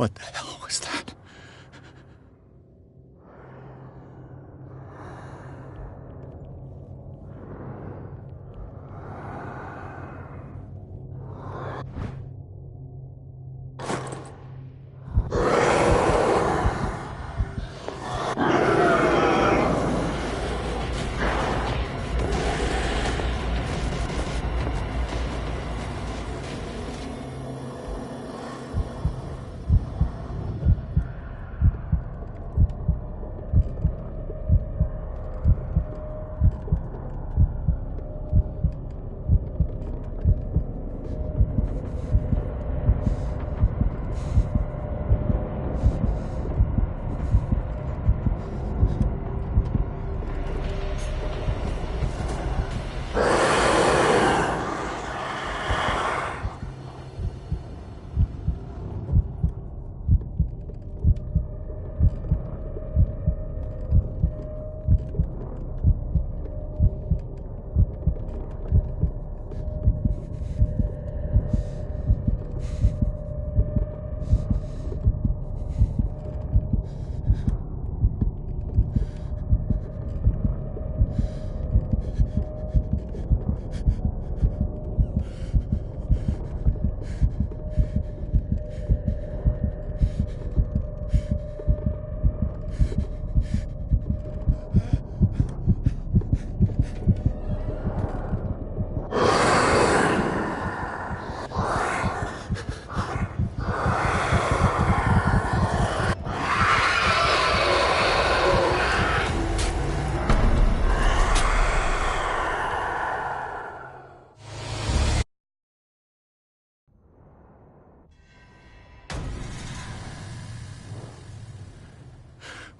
What the hell was that?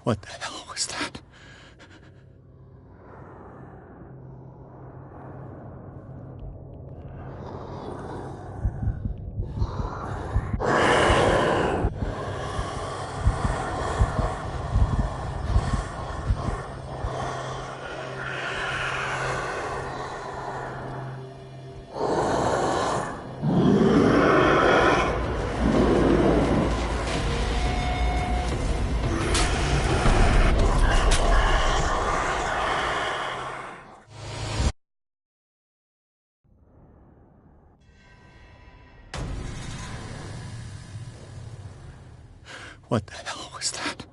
What the hell was that? What the hell was that?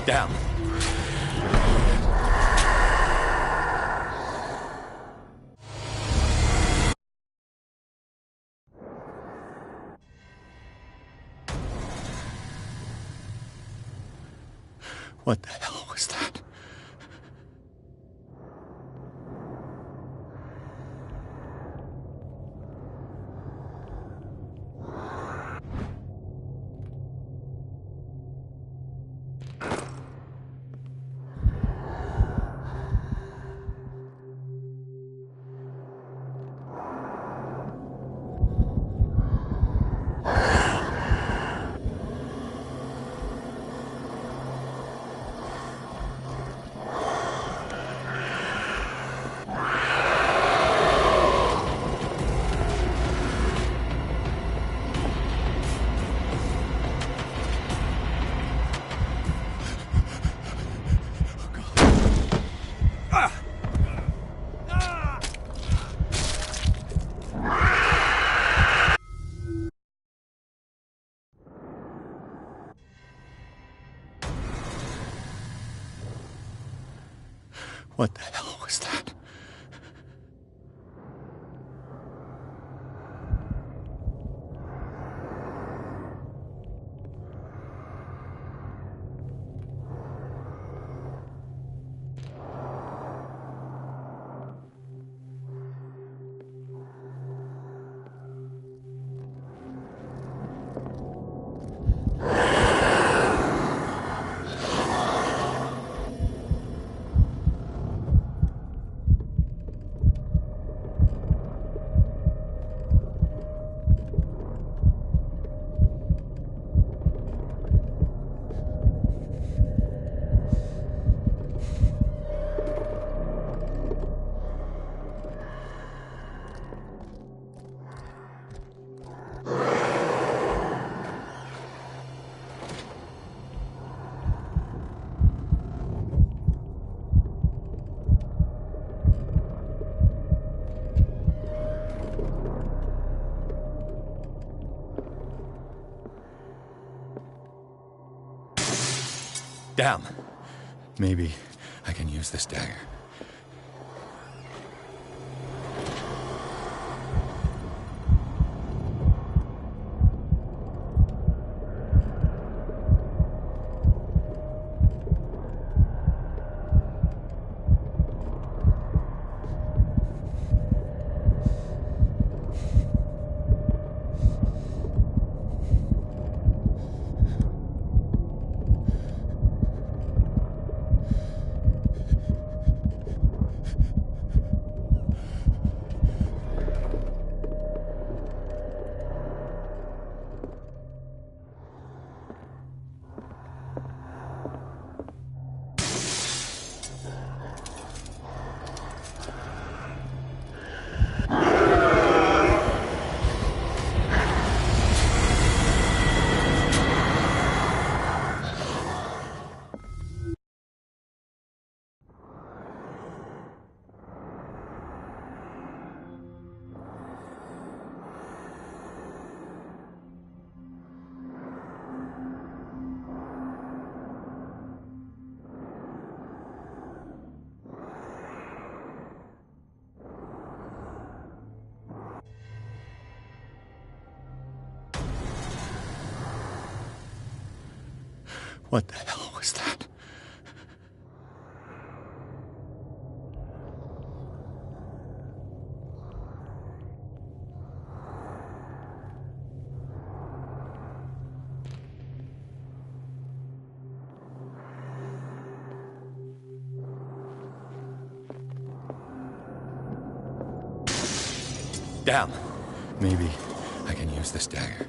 Down. What the hell was that? What the hell was that? Damn. Maybe I can use this dagger. What the hell was that? Damn. Maybe I can use this dagger.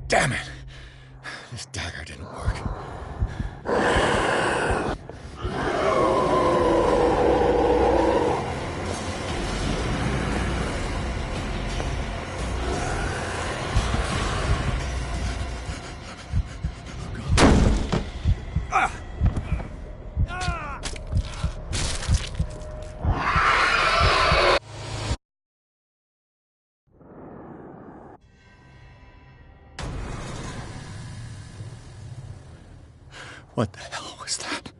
Damn it! This dagger didn't work. What the hell was that?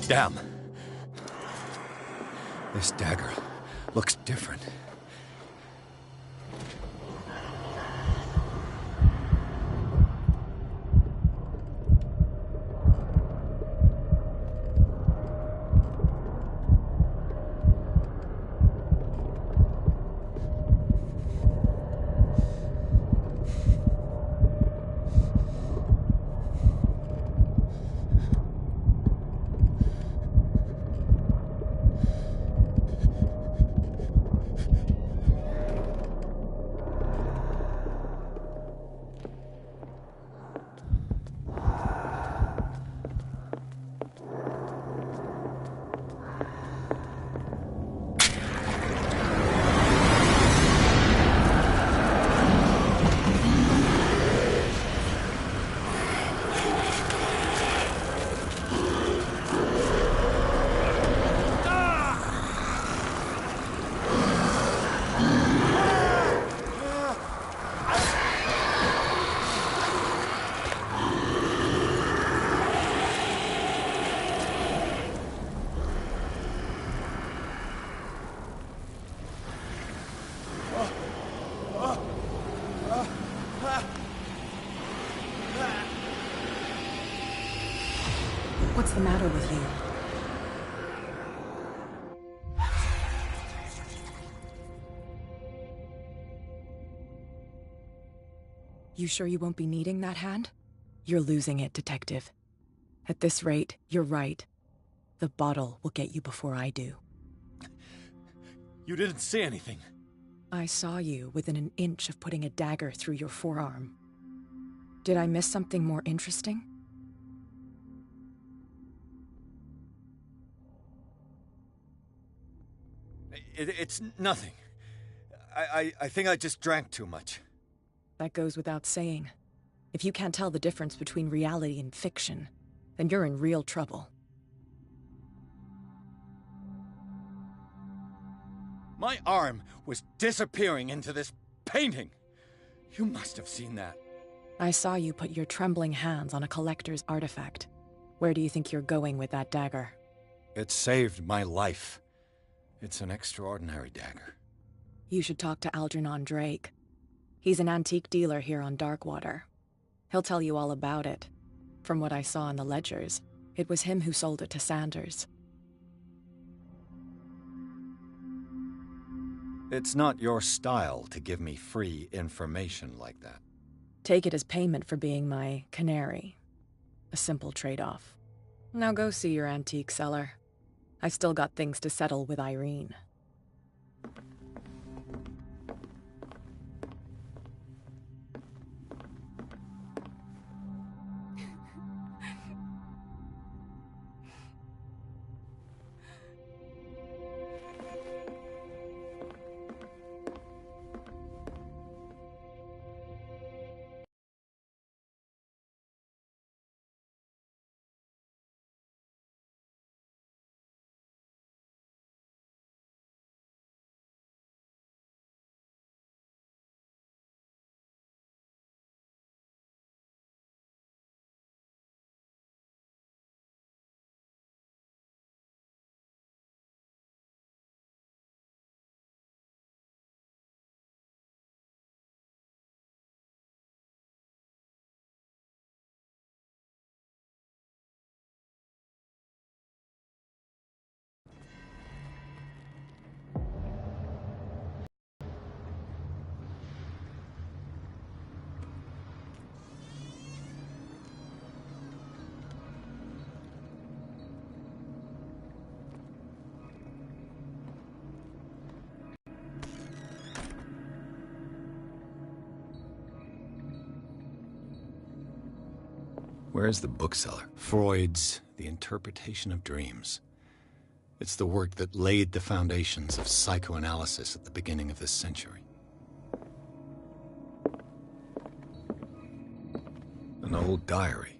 Damn. This dagger looks different. What's the matter with you? You sure you won't be needing that hand? You're losing it, Detective. At this rate, you're right. The bottle will get you before I do. You didn't see anything. I saw you within an inch of putting a dagger through your forearm. Did I miss something more interesting? It's nothing. I think I just drank too much. That goes without saying. If you can't tell the difference between reality and fiction, then you're in real trouble. My arm was disappearing into this painting. You must have seen that. I saw you put your trembling hands on a collector's artifact. Where do you think you're going with that dagger? It saved my life. It's an extraordinary dagger. You should talk to Algernon Drake. He's an antique dealer here on Darkwater. He'll tell you all about it. From what I saw in the ledgers, it was him who sold it to Sanders. It's not your style to give me free information like that. Take it as payment for being my canary. A simple trade-off. Now go see your antique seller. I still got things to settle with Irene. Where's the bookseller? Freud's The Interpretation of Dreams. It's the work that laid the foundations of psychoanalysis at the beginning of this century. An old diary.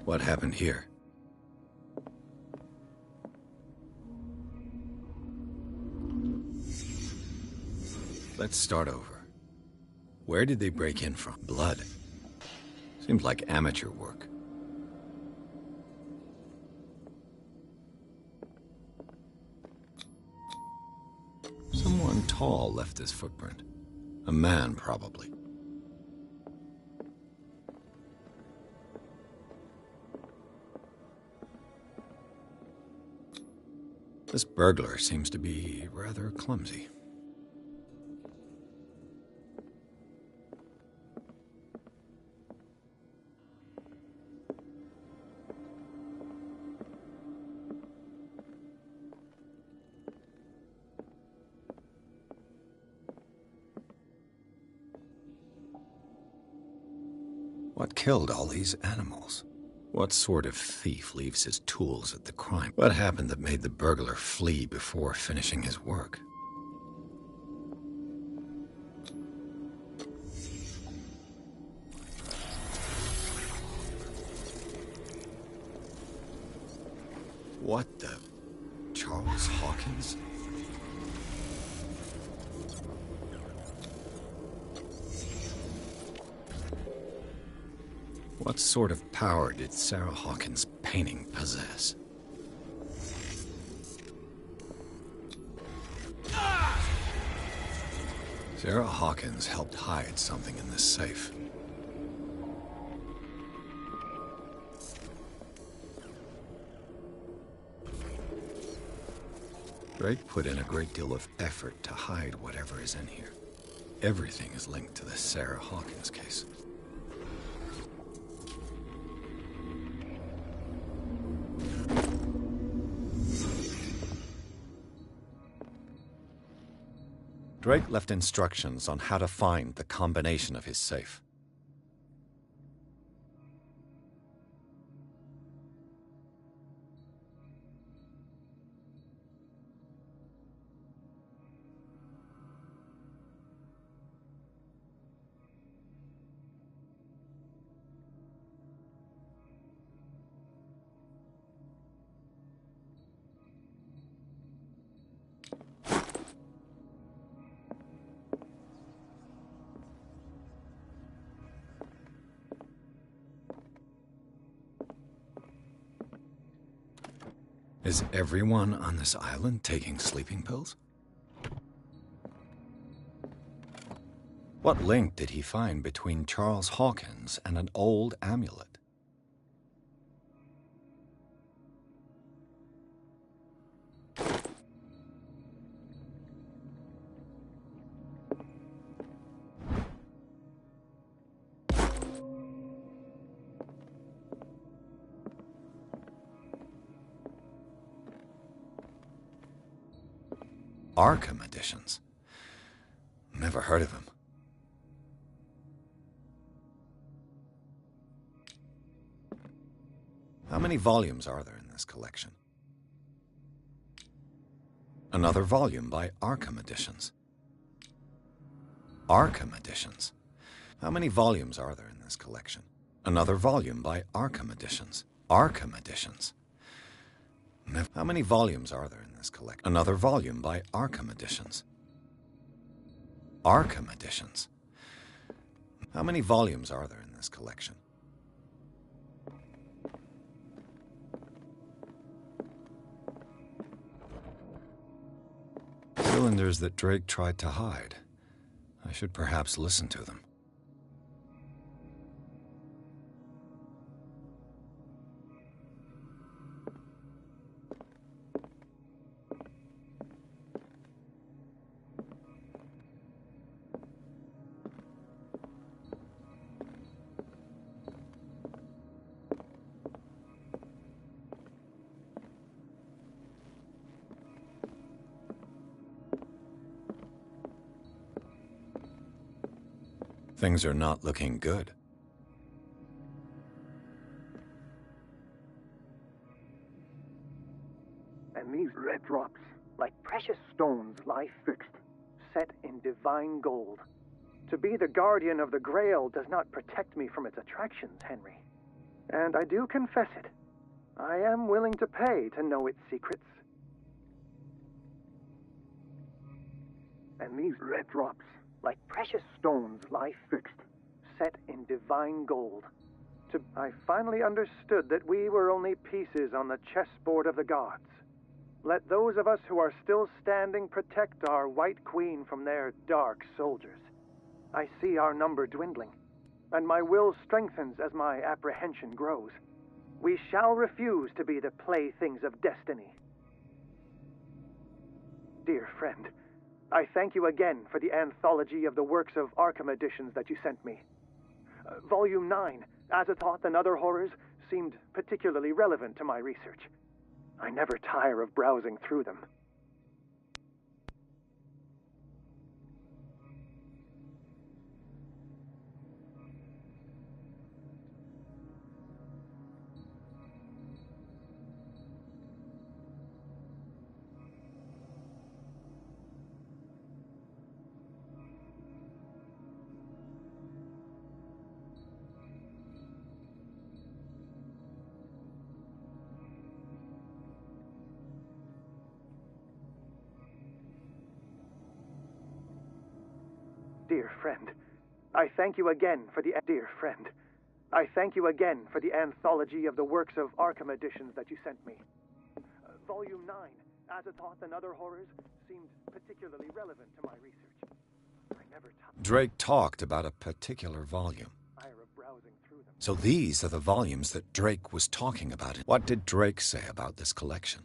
What happened here? Let's start over. Where did they break in from? Blood. Seems like amateur work. Someone tall left this footprint. A man, probably. This burglar seems to be rather clumsy. What killed all these animals? What sort of thief leaves his tools at the crime? What happened that made the burglar flee before finishing his work? What the... Charles Hawkins? What sort of power did Sarah Hawkins' painting possess? Sarah Hawkins helped hide something in this safe. Drake put in a great deal of effort to hide whatever is in here. Everything is linked to the Sarah Hawkins case. Drake left instructions on how to find the combination of his safe. Is everyone on this island taking sleeping pills? What link did he find between Charles Hawkins and an old amulet? Arkham editions. Never heard of him. How many volumes are there in this collection? Another volume by Arkham editions. Arkham editions. How many volumes are there in this collection? Another volume by Arkham editions. Arkham editions. How many volumes are there in this collection? Another volume by Arkham editions. Arkham editions. How many volumes are there in this collection? Cylinders that Drake tried to hide. I should perhaps listen to them. Things are not looking good. And these red drops, like precious stones, lie fixed, set in divine gold. To be the guardian of the Grail does not protect me from its attractions, Henry. And I do confess it. I am willing to pay to know its secrets. And these red drops, like precious stones, lie fixed, set in divine gold. I finally understood that we were only pieces on the chessboard of the gods. Let those of us who are still standing protect our White Queen from their dark soldiers. I see our number dwindling, and my will strengthens as my apprehension grows. We shall refuse to be the playthings of destiny. Dear friend, I thank you again for the anthology of the works of Arkham editions that you sent me. Volume 9, Azathoth and Other Horrors, seemed particularly relevant to my research. I never tire of browsing through them. Dear friend, I thank you again for the anthology of the works of Arkham editions that you sent me. Volume 9, Azathoth and Other Horrors, seemed particularly relevant to my research. I never Drake talked about a particular volume. So these are the volumes that Drake was talking about. What did Drake say about this collection?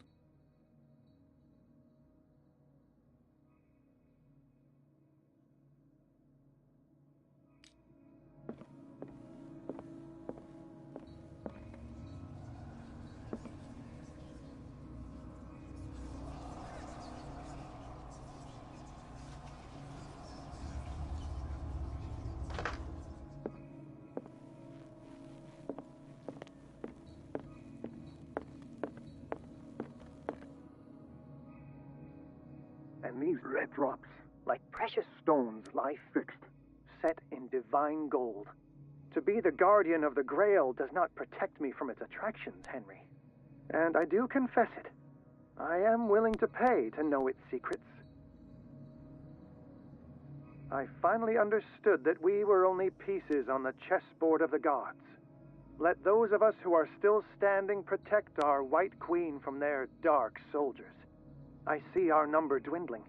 And these red drops, like precious stones, lie fixed, set in divine gold. To be the guardian of the Grail does not protect me from its attractions, Henry. And I do confess it. I am willing to pay to know its secrets. I finally understood that we were only pieces on the chessboard of the gods. Let those of us who are still standing protect our White Queen from their dark soldiers. I see our number dwindling,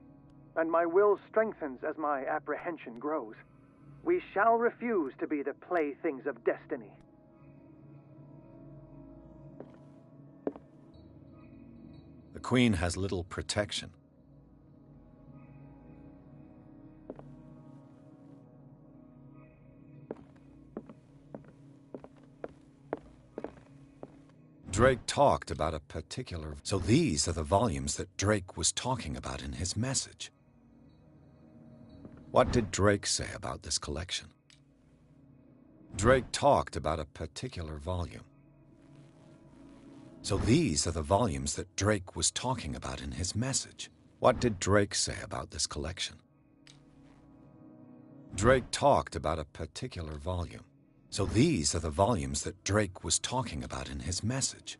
and my will strengthens as my apprehension grows. We shall refuse to be the playthings of destiny. The Queen has little protection. Drake talked about a particular... So these are the volumes that Drake was talking about in his message. What did Drake say about this collection? Drake talked about a particular volume. So these are the volumes that Drake was talking about in his message. What did Drake say about this collection? Drake talked about a particular volume. So these are the volumes that Drake was talking about in his message.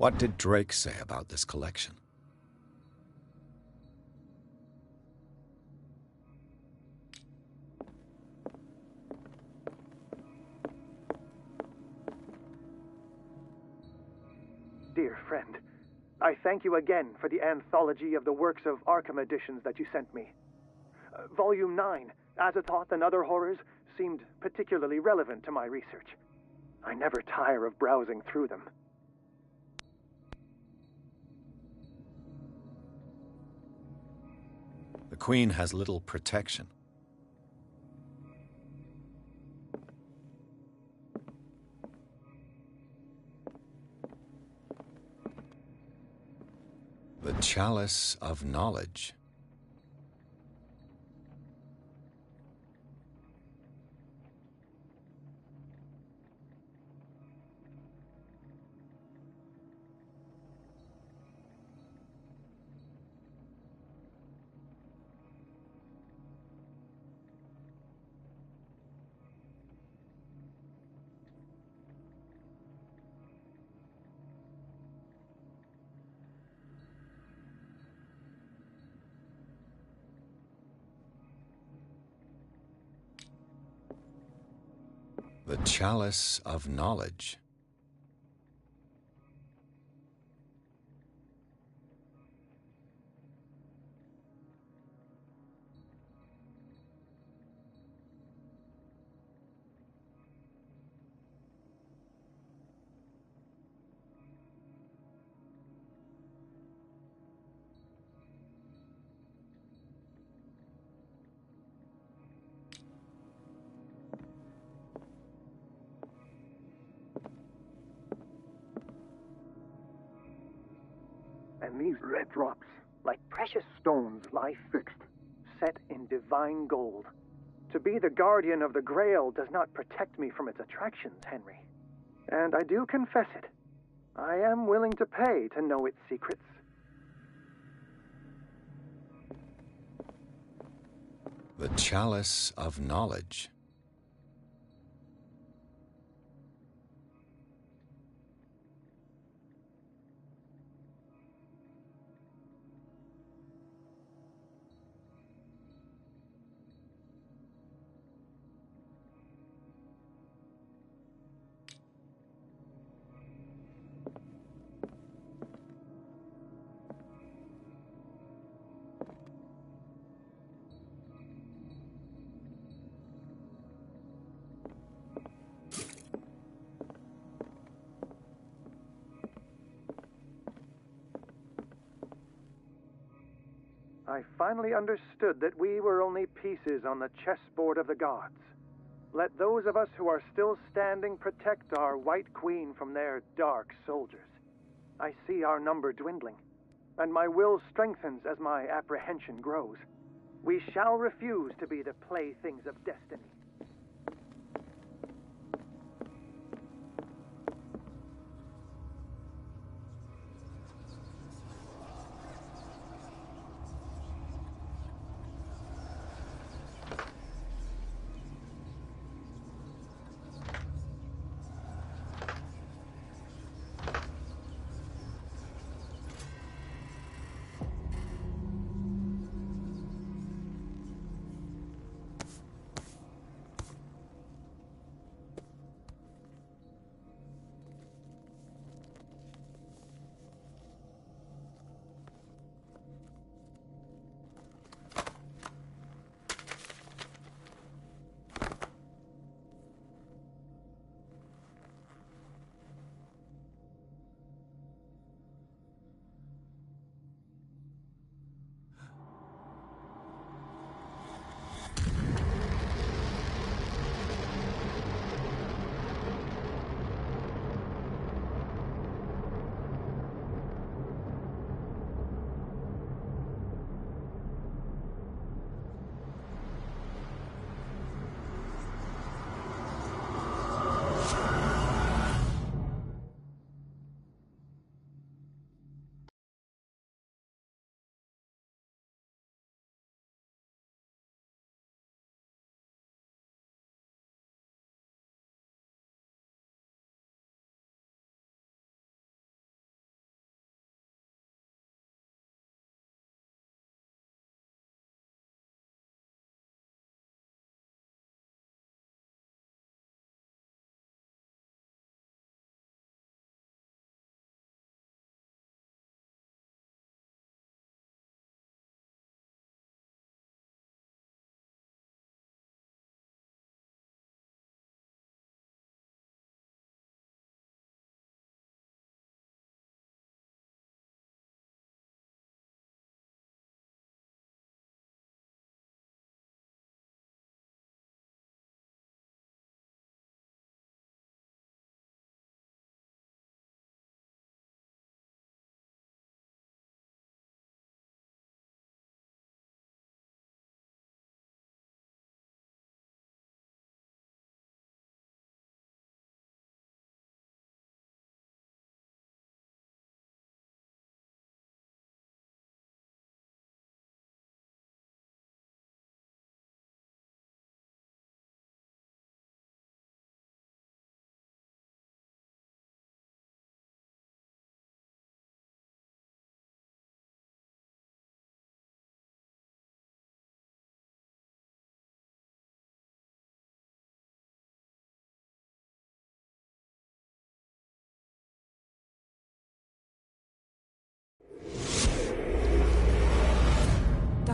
What did Drake say about this collection? friend. I thank you again for the anthology of the works of Arkham editions that you sent me. Volume 9, Azathoth and Other Horrors, seemed particularly relevant to my research. I never tire of browsing through them. The Queen has little protection. The Chalice of Knowledge. The Chalice of Knowledge. And these red drops, like precious stones, lie fixed, set in divine gold. To be the guardian of the Grail does not protect me from its attractions, Henry. And I do confess it. I am willing to pay to know its secrets. The Chalice of Knowledge. I finally understood that we were only pieces on the chessboard of the gods. Let those of us who are still standing protect our White Queen from their dark soldiers. I see our number dwindling, and my will strengthens as my apprehension grows. We shall refuse to be the playthings of destiny.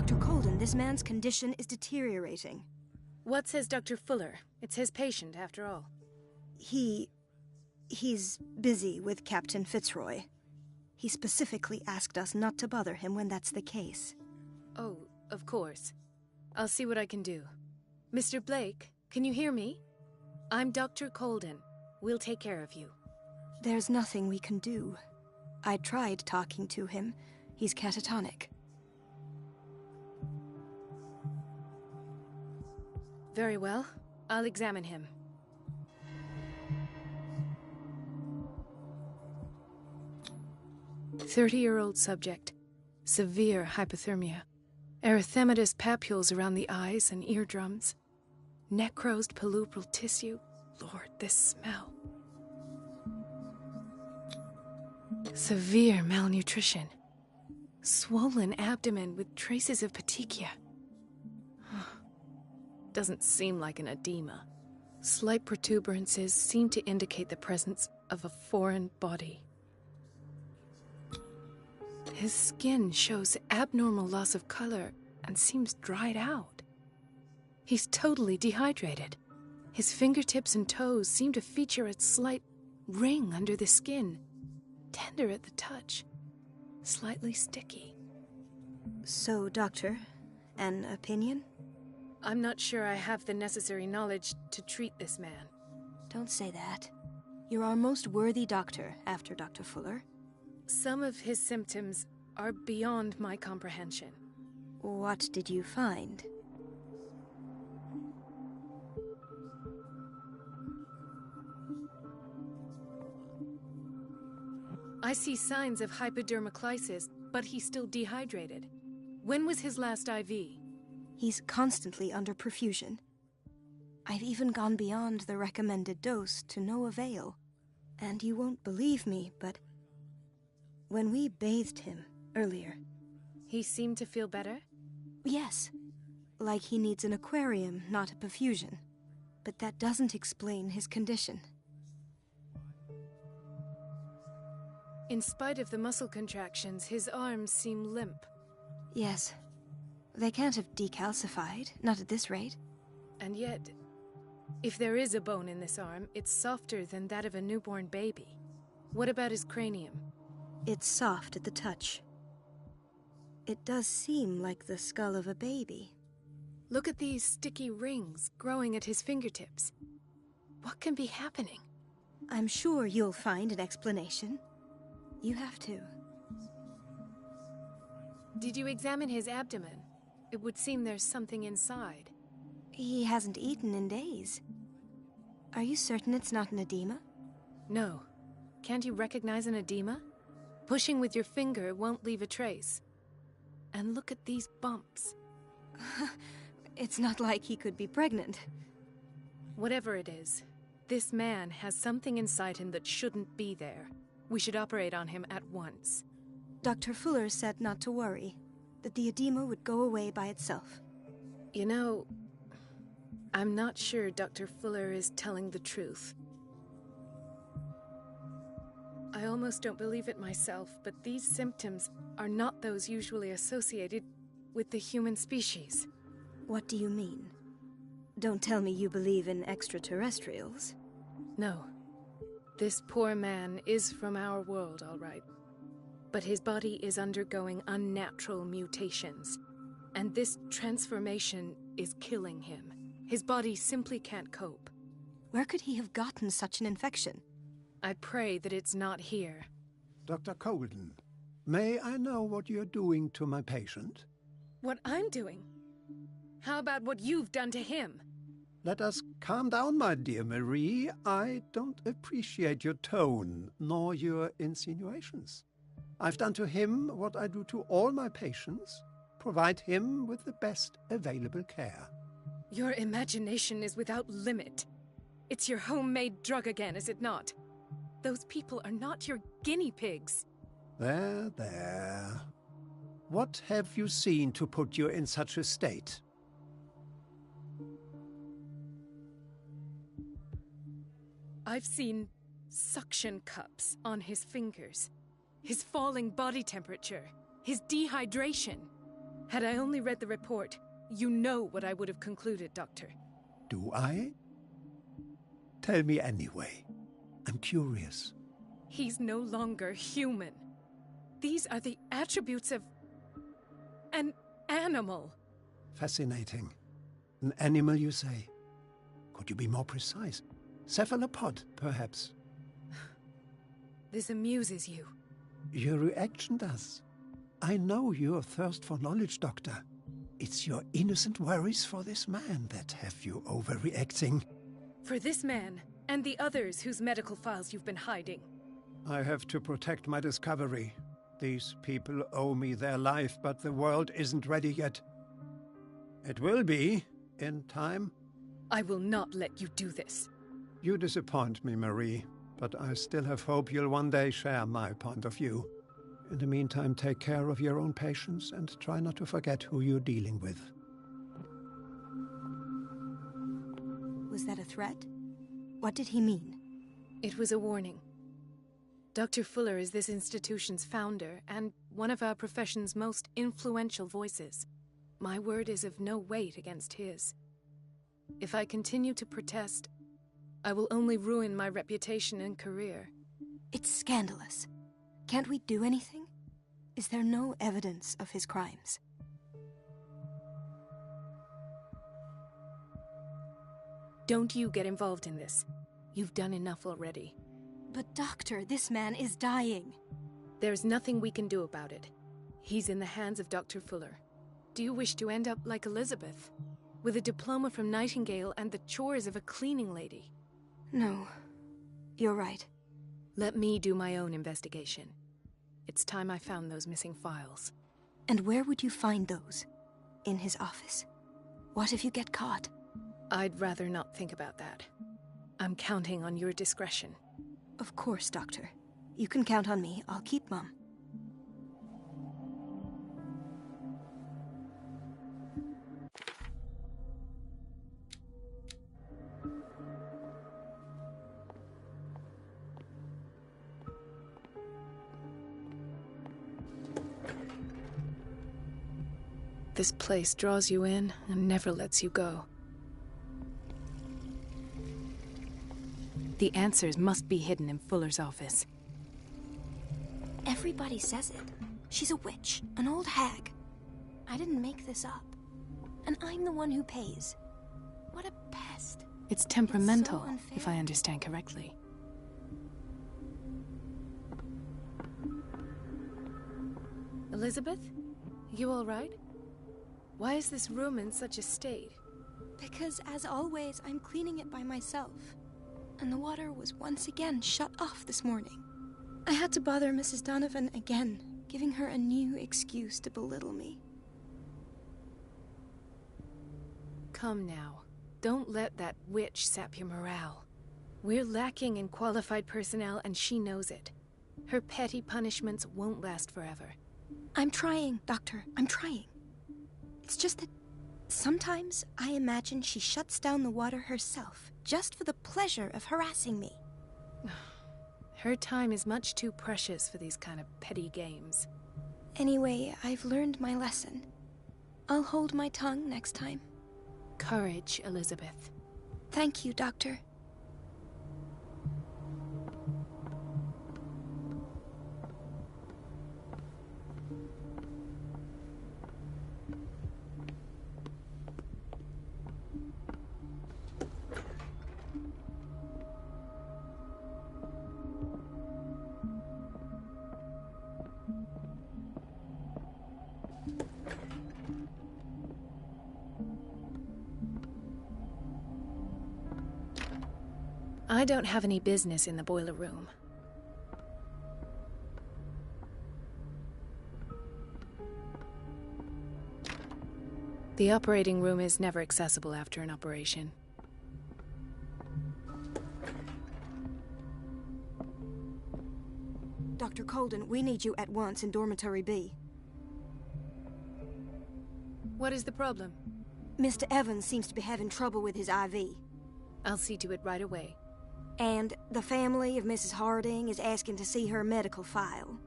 Dr. Colden, this man's condition is deteriorating. What says Dr. Fuller? It's his patient, after all. He's busy with Captain Fitzroy. He specifically asked us not to bother him when that's the case. Oh, of course. I'll see what I can do. Mr. Blake, can you hear me? I'm Dr. Colden. We'll take care of you. There's nothing we can do. I tried talking to him. He's catatonic. Very well. I'll examine him. "30-year-old subject. Severe hypothermia. Erythematous papules around the eyes and eardrums. Necrosed palpebral tissue. Lord, this smell. Severe malnutrition. Swollen abdomen with traces of petechia. Doesn't seem like an edema. Slight protuberances seem to indicate the presence of a foreign body. His skin shows abnormal loss of color and seems dried out. He's totally dehydrated. His fingertips and toes seem to feature a slight ring under the skin, tender at the touch, slightly sticky. So, Doctor, an opinion? I'm not sure I have the necessary knowledge to treat this man. Don't say that. You're our most worthy doctor after Dr. Fuller. Some of his symptoms are beyond my comprehension. What did you find? I see signs of hypodermoclysis, but he's still dehydrated. When was his last IV? He's constantly under perfusion. I've even gone beyond the recommended dose to no avail. And you won't believe me, but when we bathed him earlier... He seemed to feel better? Yes. Like he needs an aquarium, not a perfusion. But that doesn't explain his condition. In spite of the muscle contractions, his arms seem limp. Yes. They can't have decalcified, not at this rate. And yet, if there is a bone in this arm, it's softer than that of a newborn baby. What about his cranium? It's soft at the touch. It does seem like the skull of a baby. Look at these sticky rings growing at his fingertips. What can be happening? I'm sure you'll find an explanation. You have to. Did you examine his abdomen? It would seem there's something inside. He hasn't eaten in days. Are you certain it's not an edema? No. Can't you recognize an edema? Pushing with your finger won't leave a trace. And look at these bumps. It's not like he could be pregnant. Whatever it is, this man has something inside him that shouldn't be there. We should operate on him at once. Dr. Fuller said not to worry, that the edema would go away by itself. You know, I'm not sure Dr. Fuller is telling the truth. I almost don't believe it myself, but these symptoms are not those usually associated with the human species. What do you mean? Don't tell me you believe in extraterrestrials. No. This poor man is from our world, all right. But his body is undergoing unnatural mutations. And this transformation is killing him. His body simply can't cope. Where could he have gotten such an infection? I pray that it's not here. Dr. Colden, may I know what you're doing to my patient? What I'm doing? How about what you've done to him? Let us calm down, my dear Marie. I don't appreciate your tone, nor your insinuations. I've done to him what I do to all my patients, provide him with the best available care. Your imagination is without limit. It's your homemade drug again, is it not? Those people are not your guinea pigs. There, there. What have you seen to put you in such a state? I've seen suction cups on his fingers, his falling body temperature, his dehydration. Had I only read the report, you know what I would have concluded, Doctor. Do I? Tell me anyway. I'm curious. He's no longer human. These are the attributes of an animal. Fascinating. An animal, you say? Could you be more precise? Cephalopod, perhaps? This amuses you. Your reaction does. I know your thirst for knowledge, Doctor. It's your innocent worries for this man that have you overreacting. For this man, and the others whose medical files you've been hiding. I have to protect my discovery. These people owe me their life, but the world isn't ready yet. It will be, in time. I will not let you do this. You disappoint me, Marie, but I still have hope you'll one day share my point of view. In the meantime, take care of your own patients and try not to forget who you're dealing with. Was that a threat? What did he mean? It was a warning. Dr. Fuller is this institution's founder and one of our profession's most influential voices. My word is of no weight against his. If I continue to protest, I will only ruin my reputation and career. It's scandalous. Can't we do anything? Is there no evidence of his crimes? Don't you get involved in this. You've done enough already. But doctor, this man is dying. There's nothing we can do about it. He's in the hands of Dr. Fuller. Do you wish to end up like Elizabeth? With a diploma from Nightingale and the chores of a cleaning lady? No. You're right. Let me do my own investigation. It's time I found those missing files. And where would you find those? In his office? What if you get caught? I'd rather not think about that. I'm counting on your discretion. Of course, Doctor. You can count on me. I'll keep mum. This place draws you in and never lets you go. The answers must be hidden in Fuller's office. Everybody says it. She's a witch, an old hag. I didn't make this up. And I'm the one who pays. What a pest. It's temperamental, It's so unfair. if I understand correctly. Elizabeth? You all right? Why is this room in such a state? Because, as always, I'm cleaning it by myself. And the water was once again shut off this morning. I had to bother Mrs. Donovan again, giving her a new excuse to belittle me. Come now. Don't let that witch sap your morale. We're lacking in qualified personnel and she knows it. Her petty punishments won't last forever. I'm trying, Doctor. I'm trying. It's just that sometimes I imagine she shuts down the water herself, just for the pleasure of harassing me. Her time is much too precious for these kind of petty games. Anyway, I've learned my lesson. I'll hold my tongue next time. Courage, Elizabeth. Thank you, Doctor. I don't have any business in the boiler room. The operating room is never accessible after an operation. Dr. Colden, we need you at once in Dormitory B. What is the problem? Mr. Evans seems to be having trouble with his IV. I'll see to it right away. And the family of Mrs. Harding is asking to see her medical file.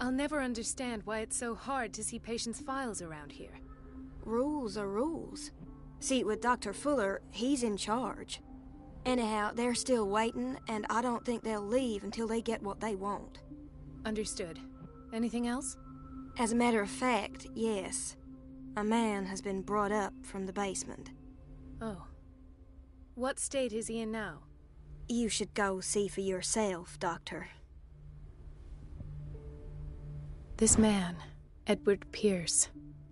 I'll never understand why it's so hard to see patients' files around here. Rules are rules. See, with Dr. Fuller, he's in charge. Anyhow, they're still waiting, and I don't think they'll leave until they get what they want. Understood. Anything else? As a matter of fact, yes. A man has been brought up from the basement. Oh. What state is he in now? You should go see for yourself, Doctor. This man, Edward Pierce.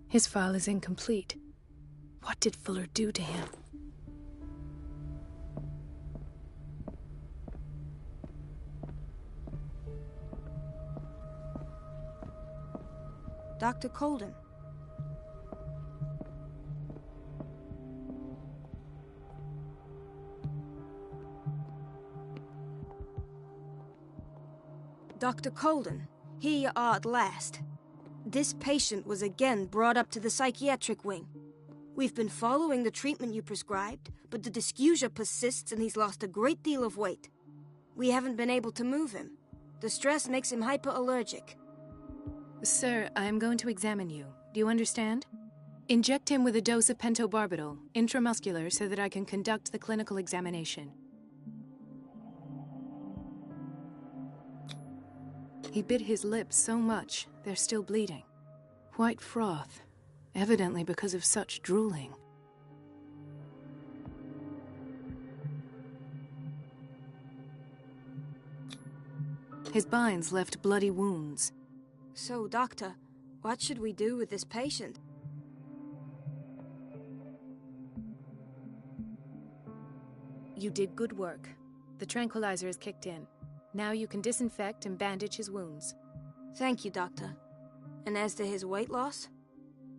His file is incomplete. What did Fuller do to him? Dr. Colden. Dr. Colden, here you are at last. This patient was again brought up to the psychiatric wing. We've been following the treatment you prescribed, but the dysgeusia persists and he's lost a great deal of weight. We haven't been able to move him. The stress makes him hyperallergic. Sir, I am going to examine you. Do you understand? Inject him with a dose of pentobarbital, intramuscular, so that I can conduct the clinical examination. He bit his lips so much, they're still bleeding. White froth, evidently because of such drooling. His binds left bloody wounds. So, Doctor, what should we do with this patient? You did good work. The tranquilizer is kicked in. Now you can disinfect and bandage his wounds. Thank you, Doctor. And as to his weight loss?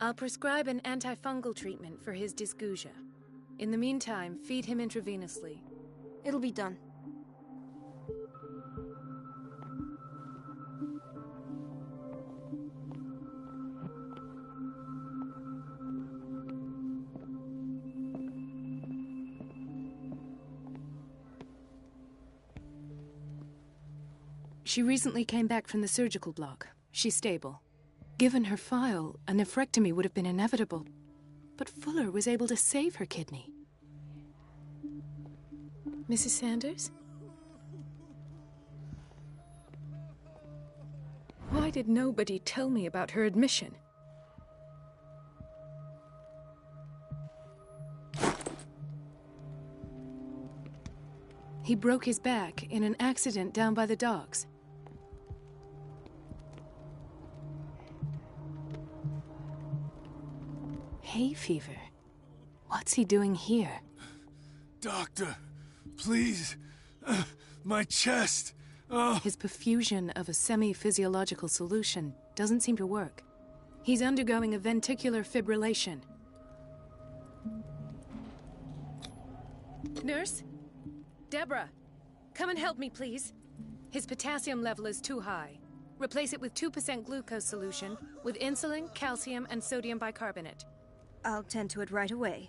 I'll prescribe an antifungal treatment for his dysgeusia. In the meantime, feed him intravenously. It'll be done. She recently came back from the surgical block. She's stable. Given her file, a nephrectomy would have been inevitable. But Fuller was able to save her kidney. Mrs. Sanders? Why did nobody tell me about her admission? He broke his back in an accident down by the docks. Hay fever. What's he doing here? Doctor, please. My chest. Oh. His perfusion of a semi-physiological solution doesn't seem to work. He's undergoing a ventricular fibrillation. Nurse? Deborah, come and help me, please. His potassium level is too high. Replace it with 2% glucose solution with insulin, calcium, and sodium bicarbonate. I'll tend to it right away.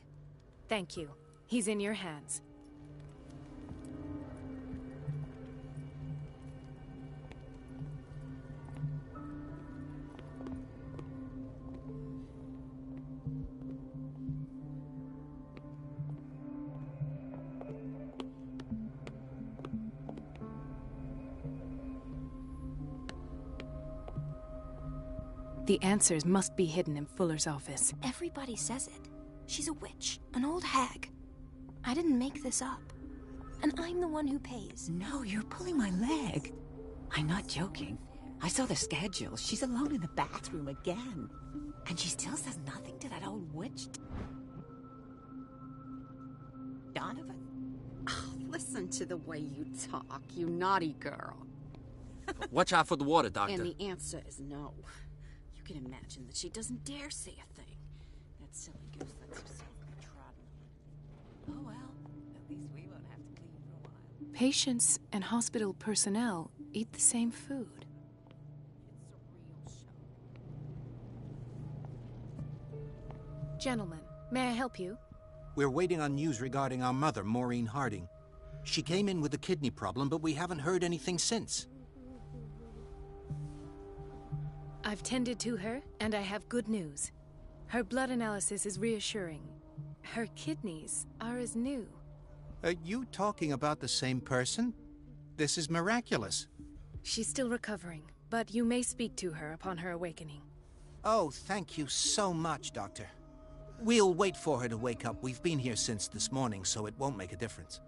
Thank you. He's in your hands. The answers must be hidden in Fuller's office. Everybody says it. She's a witch, an old hag. I didn't make this up. And I'm the one who pays. No, you're pulling my leg. I'm not joking. I saw the schedule. She's alone in the bathroom again. And she still says nothing to that old witch. Donovan. Oh, listen to the way you talk, you naughty girl. Watch out for the water, Doctor. And the answer is no. You can imagine that she doesn't dare say a thing. That silly goose lets herself be trodden on. Oh well, at least we won't have to clean for a while. Patients and hospital personnel eat the same food. It's a real show. Gentlemen, may I help you? We're waiting on news regarding our mother, Maureen Harding. She came in with a kidney problem, but we haven't heard anything since. I've tended to her, and I have good news. Her blood analysis is reassuring. Her kidneys are as new. Are you talking about the same person? This is miraculous. She's still recovering, but you may speak to her upon her awakening. Oh, thank you so much, Doctor. We'll wait for her to wake up. We've been here since this morning, so it won't make a difference.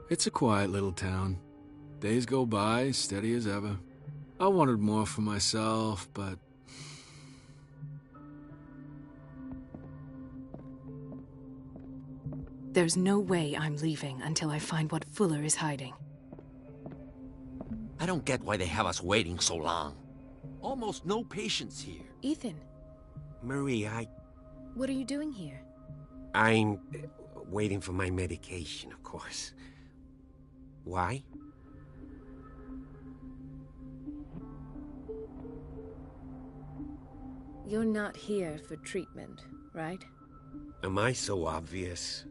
It's a quiet little town. Days go by, steady as ever. I wanted more for myself, but... There's no way I'm leaving until I find what Fuller is hiding. I don't get why they have us waiting so long. Almost no patients here. Ethan, Marie, what are you doing here? I'm waiting for my medication, of course. Why? You're not here for treatment, right? Am I so obvious?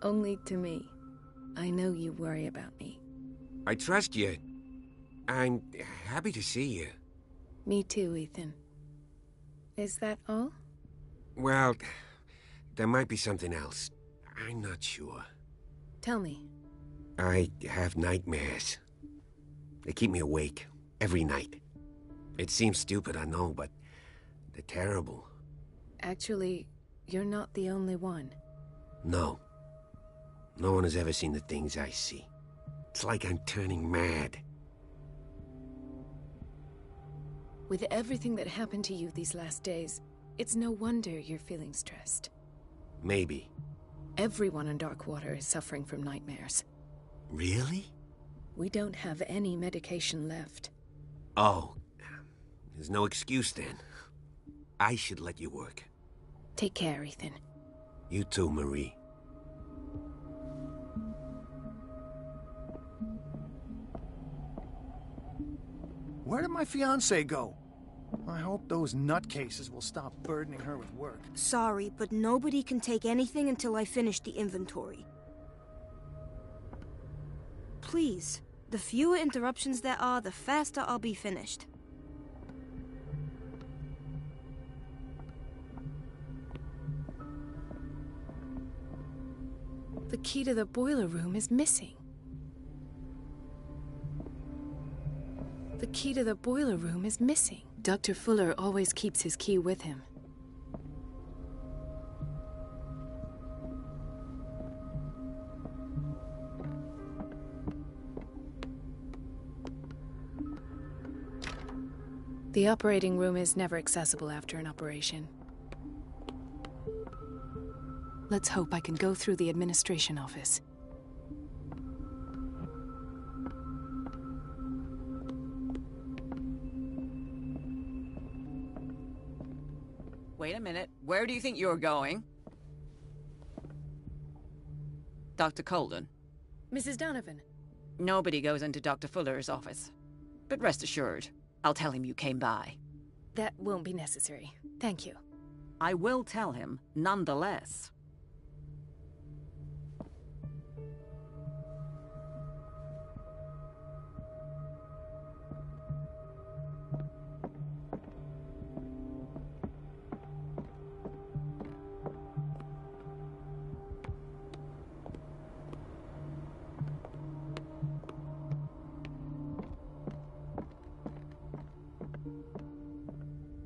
Only to me. I know you worry about me. I trust you. I'm happy to see you. Me too, Ethan. Is that all? Well, there might be something else. I'm not sure. Tell me. I have nightmares. They keep me awake every night. It seems stupid, I know, but they're terrible. Actually, you're not the only one. No. No one has ever seen the things I see. It's like I'm turning mad. With everything that happened to you these last days, it's no wonder you're feeling stressed. Maybe. Everyone in Darkwater is suffering from nightmares. Really? We don't have any medication left. Oh. There's no excuse then. I should let you work. Take care, Ethan. You too, Marie. Where did my fiancée go? I hope those nutcases will stop burdening her with work. Sorry, but nobody can take anything until I finish the inventory. Please, the fewer interruptions there are, the faster I'll be finished. The key to the boiler room is missing. The key to the boiler room is missing. Dr. Fuller always keeps his key with him. The operating room is never accessible after an operation. Let's hope I can go through the administration office. Wait a minute. Where do you think you're going? Dr. Colden. Mrs. Donovan. Nobody goes into Dr. Fuller's office. But rest assured, I'll tell him you came by. That won't be necessary. Thank you. I will tell him, nonetheless.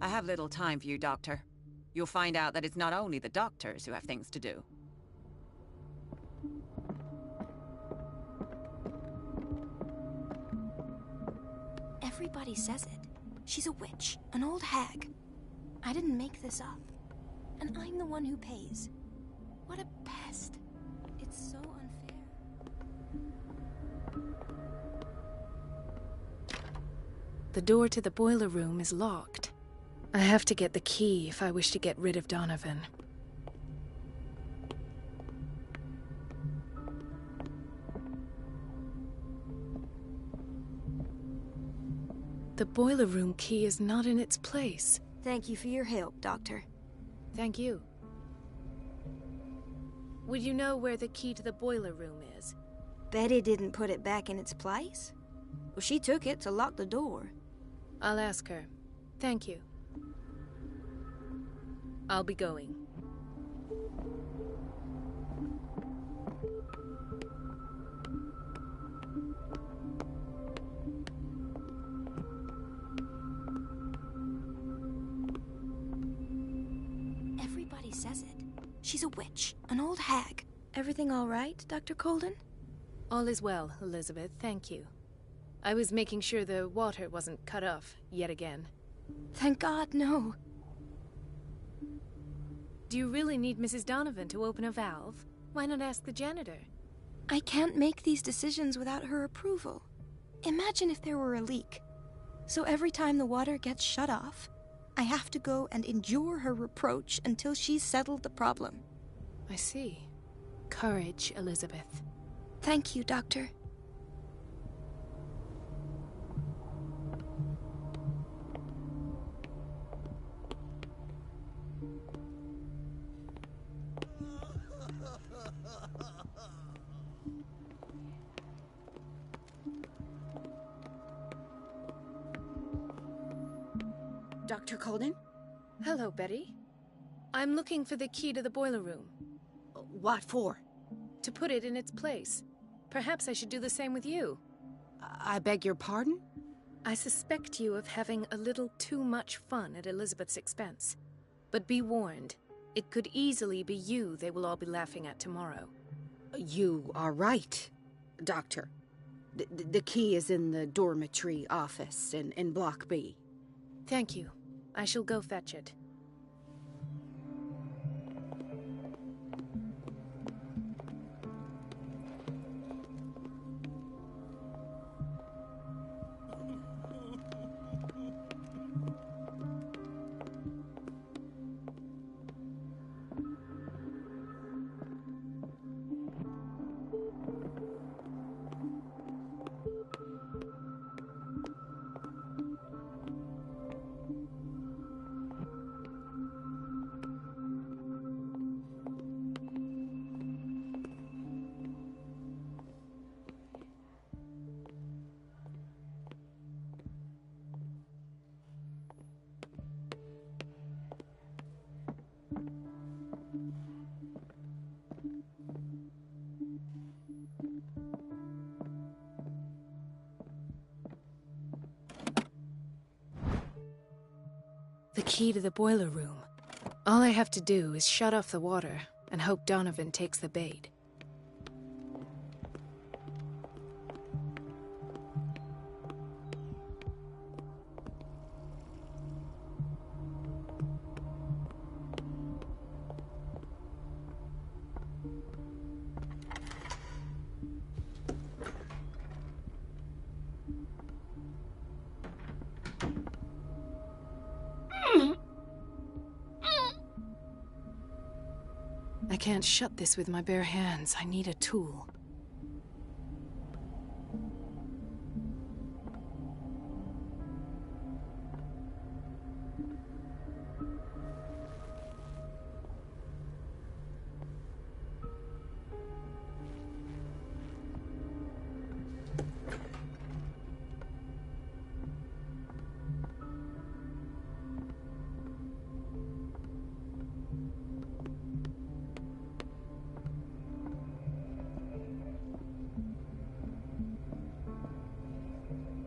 I have little time for you, Doctor. You'll find out that it's not only the doctors who have things to do. Everybody says it. She's a witch, an old hag. I didn't make this up. And I'm the one who pays. What a pest. It's so unfair. The door to the boiler room is locked. I have to get the key if I wish to get rid of Donovan. The boiler room key is not in its place. Thank you for your help, Doctor. Thank you. Would you know where the key to the boiler room is? Betty didn't put it back in its place. Well, she took it to lock the door. I'll ask her. Thank you. I'll be going. Everybody says it. She's a witch, an old hag. Everything all right, Dr. Colden? All is well, Elizabeth, thank you. I was making sure the water wasn't cut off yet again. Thank God, no. Do you really need Mrs. Donovan to open a valve? Why not ask the janitor? I can't make these decisions without her approval. Imagine if there were a leak. So every time the water gets shut off, I have to go and endure her reproach until she's settled the problem. I see. Courage, Elizabeth. Thank you, Doctor. Dr. Colden? Hello, Betty. I'm looking for the key to the boiler room. What for? To put it in its place. Perhaps I should do the same with you. I beg your pardon? I suspect you of having a little too much fun at Elizabeth's expense. But be warned, it could easily be you they will all be laughing at tomorrow. You are right, Doctor. The key is in the dormitory office in Block B. Thank you. I shall go fetch it. The key to the boiler room. All I have to do is shut off the water and hope Donovan takes the bait. I can't shut this with my bare hands. I need a tool.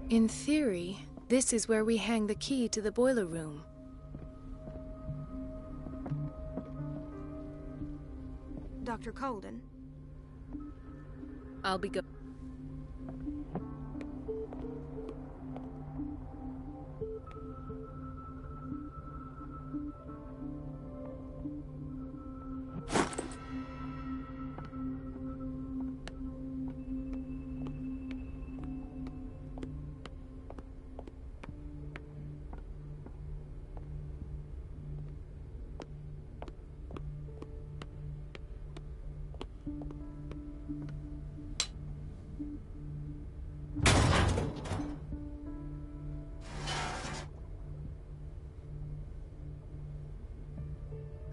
In theory, this is where we hang the key to the boiler room. Dr. Colden? I'll be go-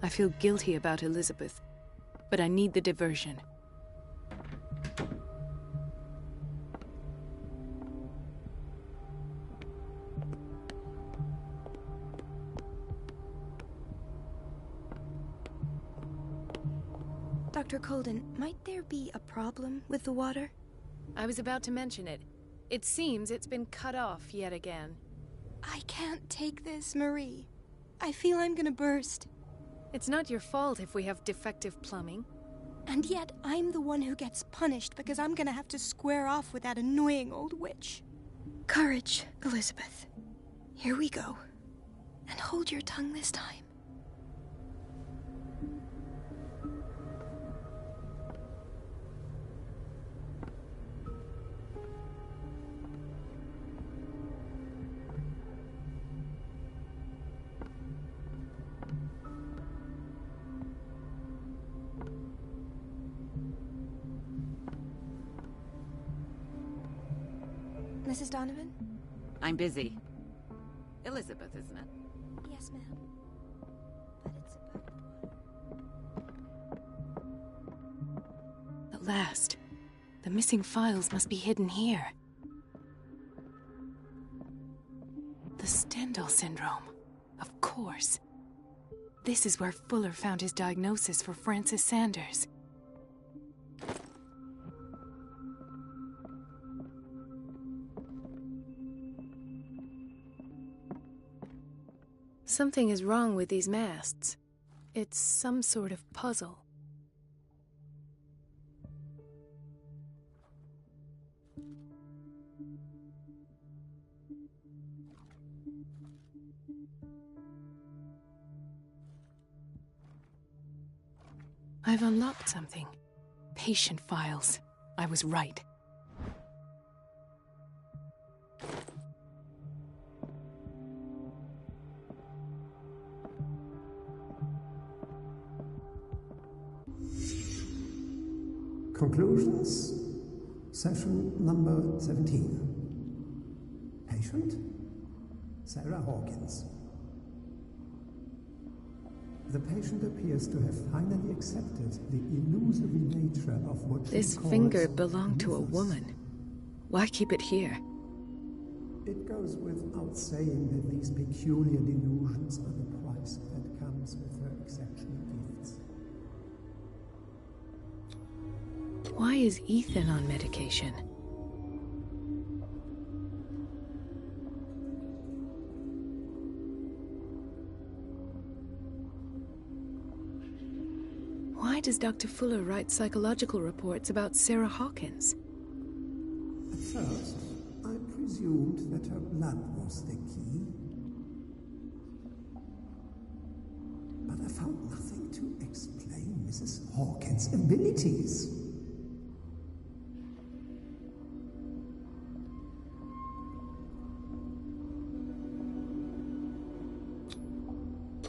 I feel guilty about Elizabeth, but I need the diversion. Dr. Colden, might there be a problem with the water? I was about to mention it. It seems it's been cut off yet again. I can't take this, Marie. I feel I'm gonna burst. It's not your fault if we have defective plumbing. And yet, I'm the one who gets punished because I'm gonna have to square off with that annoying old witch. Courage, Elizabeth. Here we go. And hold your tongue this time. Mrs. Donovan? I'm busy. Elizabeth, isn't it? Yes, ma'am. But it's about... At last. The missing files must be hidden here. The Stendhal syndrome. Of course. This is where Fuller found his diagnosis for Francis Sanders. Something is wrong with these masts. It's some sort of puzzle. I've unlocked something. Patient files. I was right. Conclusions, session number 17. Patient, Sarah Hawkins. The patient appears to have finally accepted the illusory nature of what she This calls finger belonged to a mythos. woman. Why keep it here? It goes without saying that these peculiar delusions are the price that comes with her exceptional gifts. Why is Ethan on medication? Why does Dr. Fuller write psychological reports about Sarah Hawkins? At first, I presumed that her blood was the key. But I found nothing to explain Mrs. Hawkins' abilities.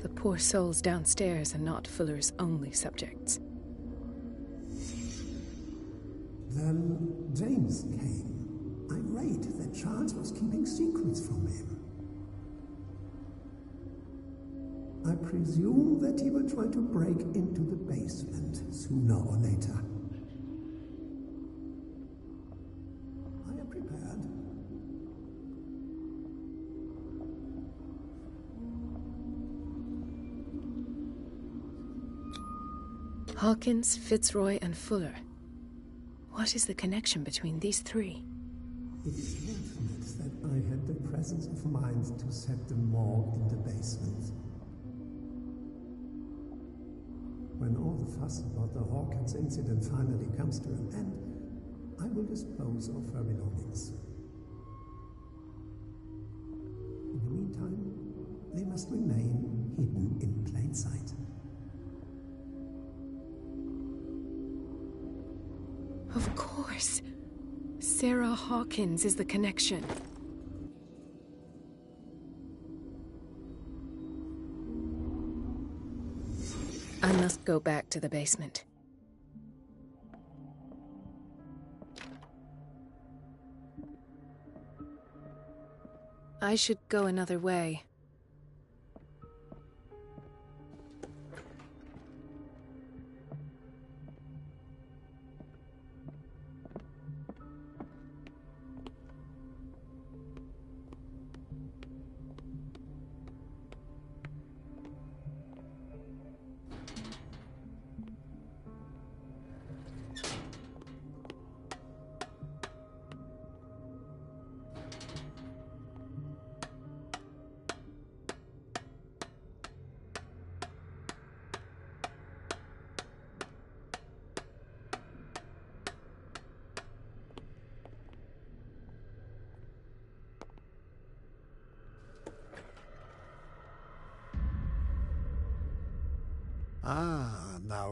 The poor souls downstairs are not Fuller's only subjects. Then James came, irate that Charles was keeping secrets from him. I presume that he will try to break into the basement sooner or later. I am prepared. Hawkins, Fitzroy, and Fuller. What is the connection between these three? It is fortunate that I had the presence of mind to set the morgue in the basement. When all the fuss about the Hawkins incident finally comes to an end, I will dispose of her belongings. In the meantime, they must remain hidden in plain sight. Of course. Sarah Hawkins is the connection. I must go back to the basement. I should go another way.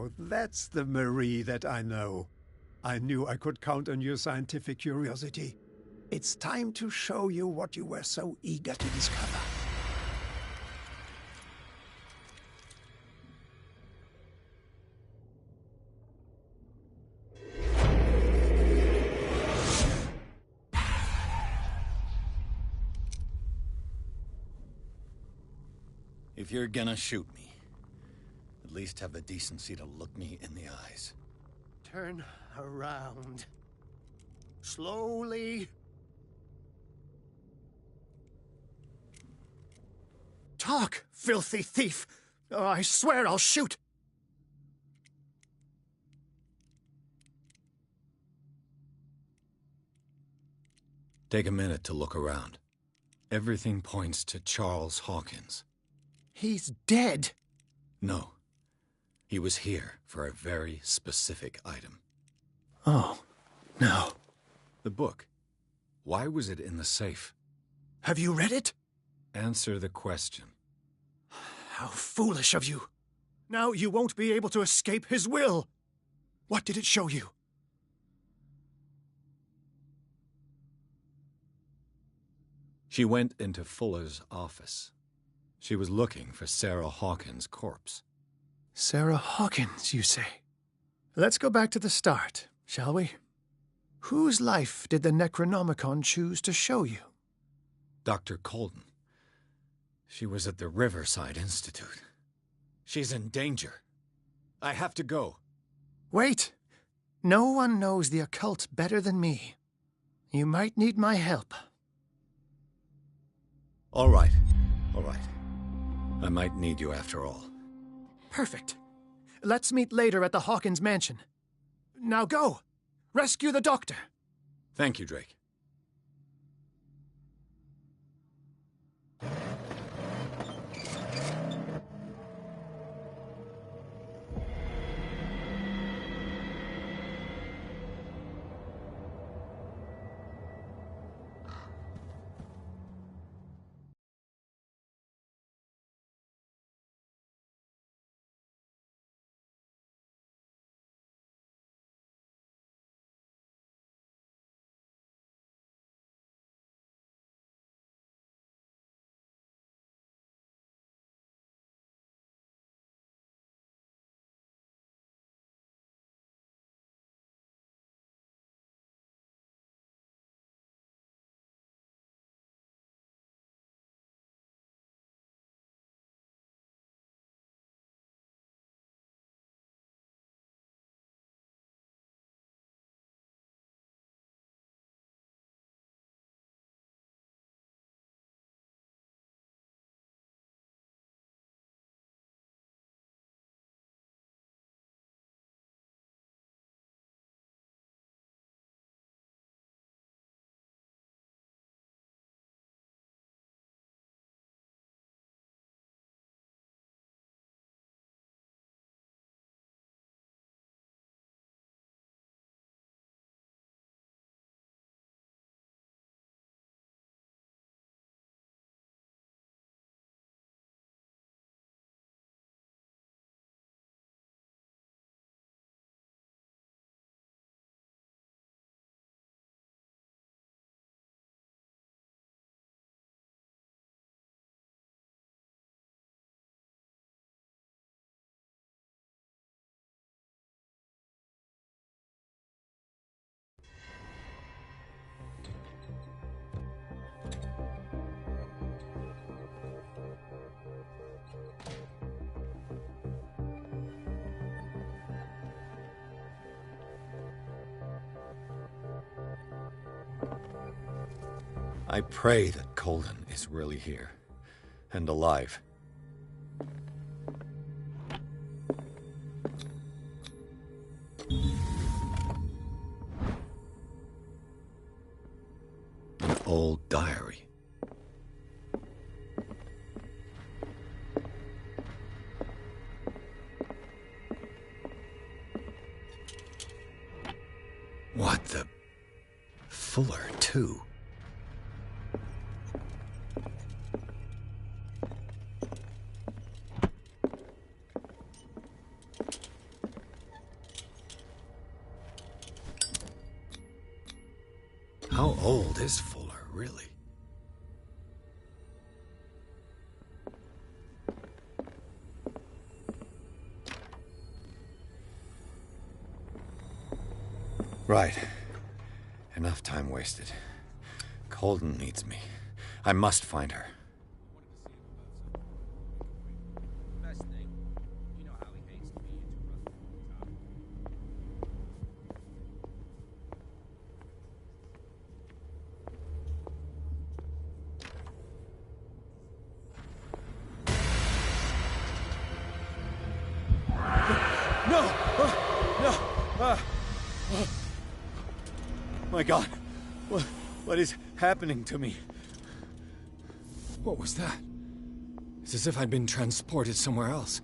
Now, that's the Marie that I know. I knew I could count on your scientific curiosity. It's time to show you what you were so eager to discover. If you're gonna shoot me, at least have the decency to look me in the eyes. Turn around. Slowly. Talk, filthy thief! Oh, I swear I'll shoot! Take a minute to look around. Everything points to Charles Hawkins. He's dead! No. He was here for a very specific item. Oh, no. The book. Why was it in the safe? Have you read it? Answer the question. How foolish of you. Now you won't be able to escape his will. What did it show you? She went into Fuller's office. She was looking for Sarah Hawkins' corpse. Sarah Hawkins, you say? Let's go back to the start, shall we? Whose life did the Necronomicon choose to show you? Dr. Colden. She was at the Riverside Institute. She's in danger. I have to go. Wait. No one knows the occult better than me. You might need my help. All right. All right. I might need you after all. Perfect. Let's meet later at the Hawkins mansion. Now go! Rescue the doctor! Thank you, Drake. I pray that Colden is really here and alive. An old diary. What the... Fuller, too. How old is Fuller, really? Right. Enough time wasted. Colden needs me. I must find her. My God, what is happening to me? What was that? It's as if I'd been transported somewhere else.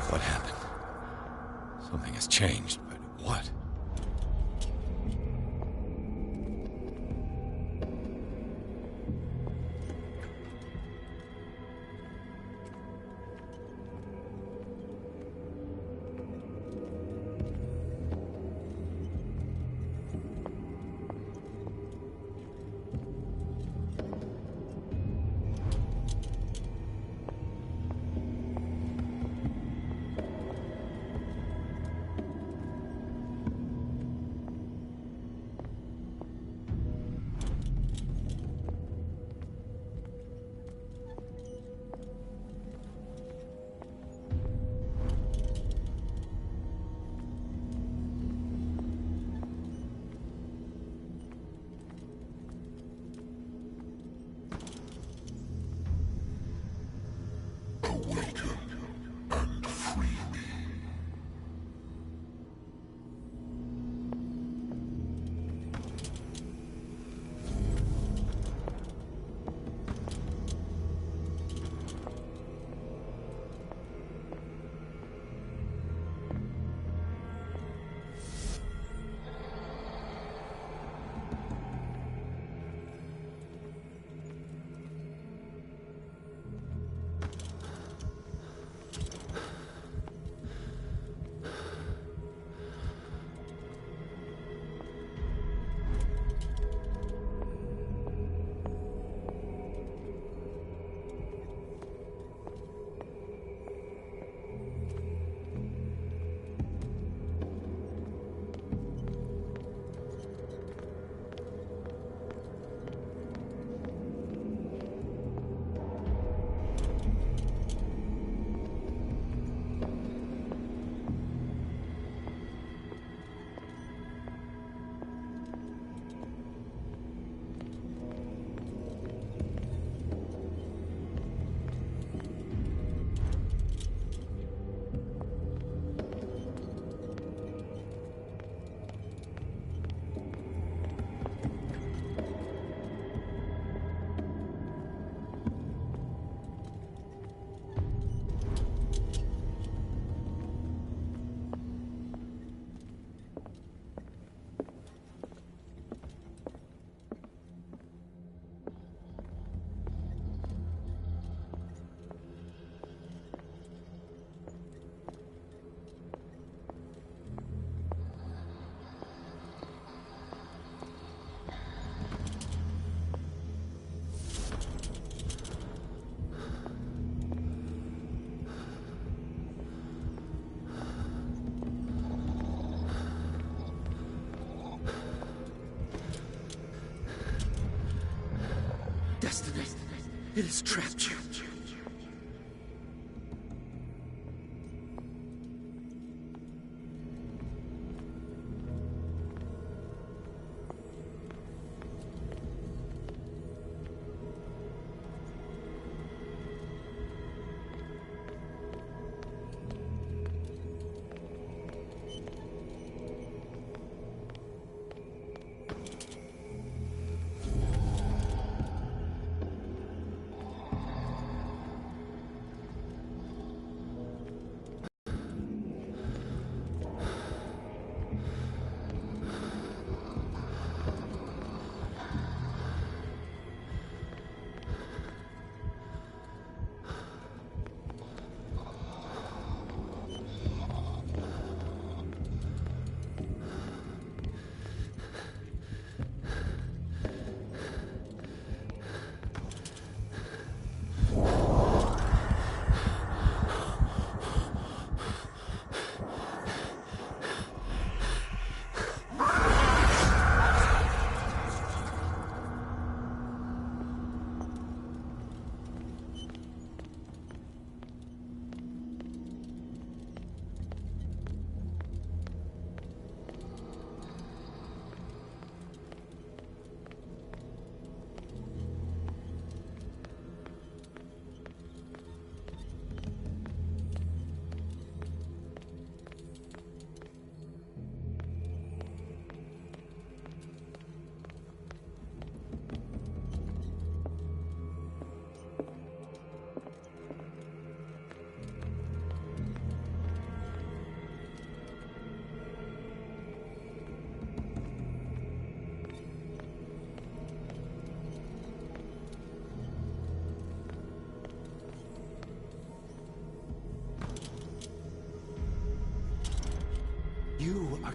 What happened? Something has changed, but what? Destiny, it has trapped you.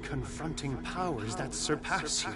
confronting powers that surpass you.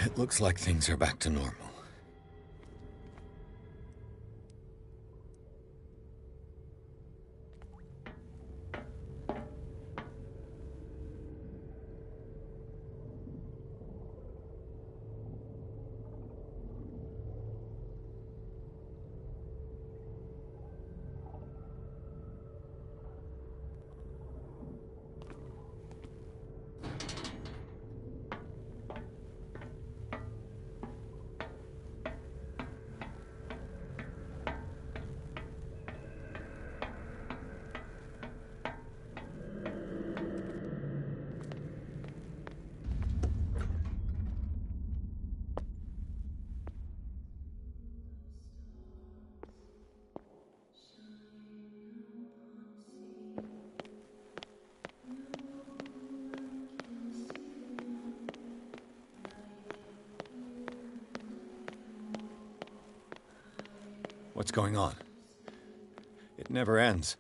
It looks like things are back to normal. What's going on? It never ends.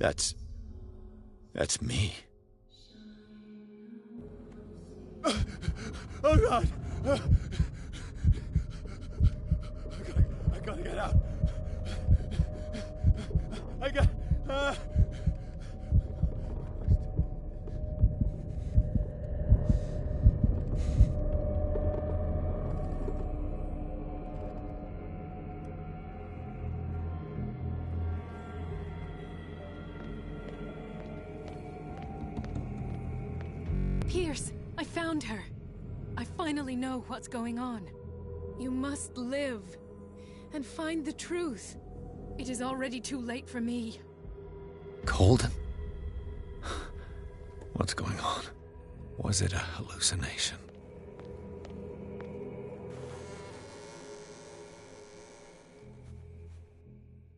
That's me. Oh God! I gotta get out. Pierce, I found her. I finally know what's going on. You must live and find the truth. It is already too late for me. Colden? What's going on? Was it a hallucination?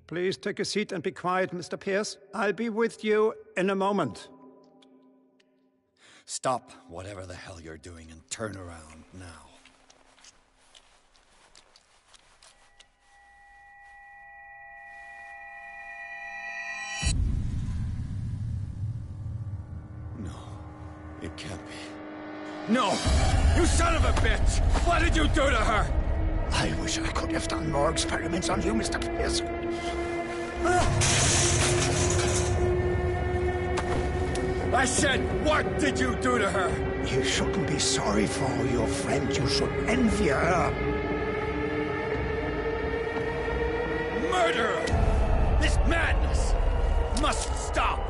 Please take a seat and be quiet, Mr. Pierce. I'll be with you in a moment. Stop whatever the hell you're doing and turn around now. No, it can't be. No! You son of a bitch! What did you do to her? I wish I could have done more experiments on you, Mr. Pierce. I said, what did you do to her? You shouldn't be sorry for your friend. You should envy her. Murderer! This madness must stop!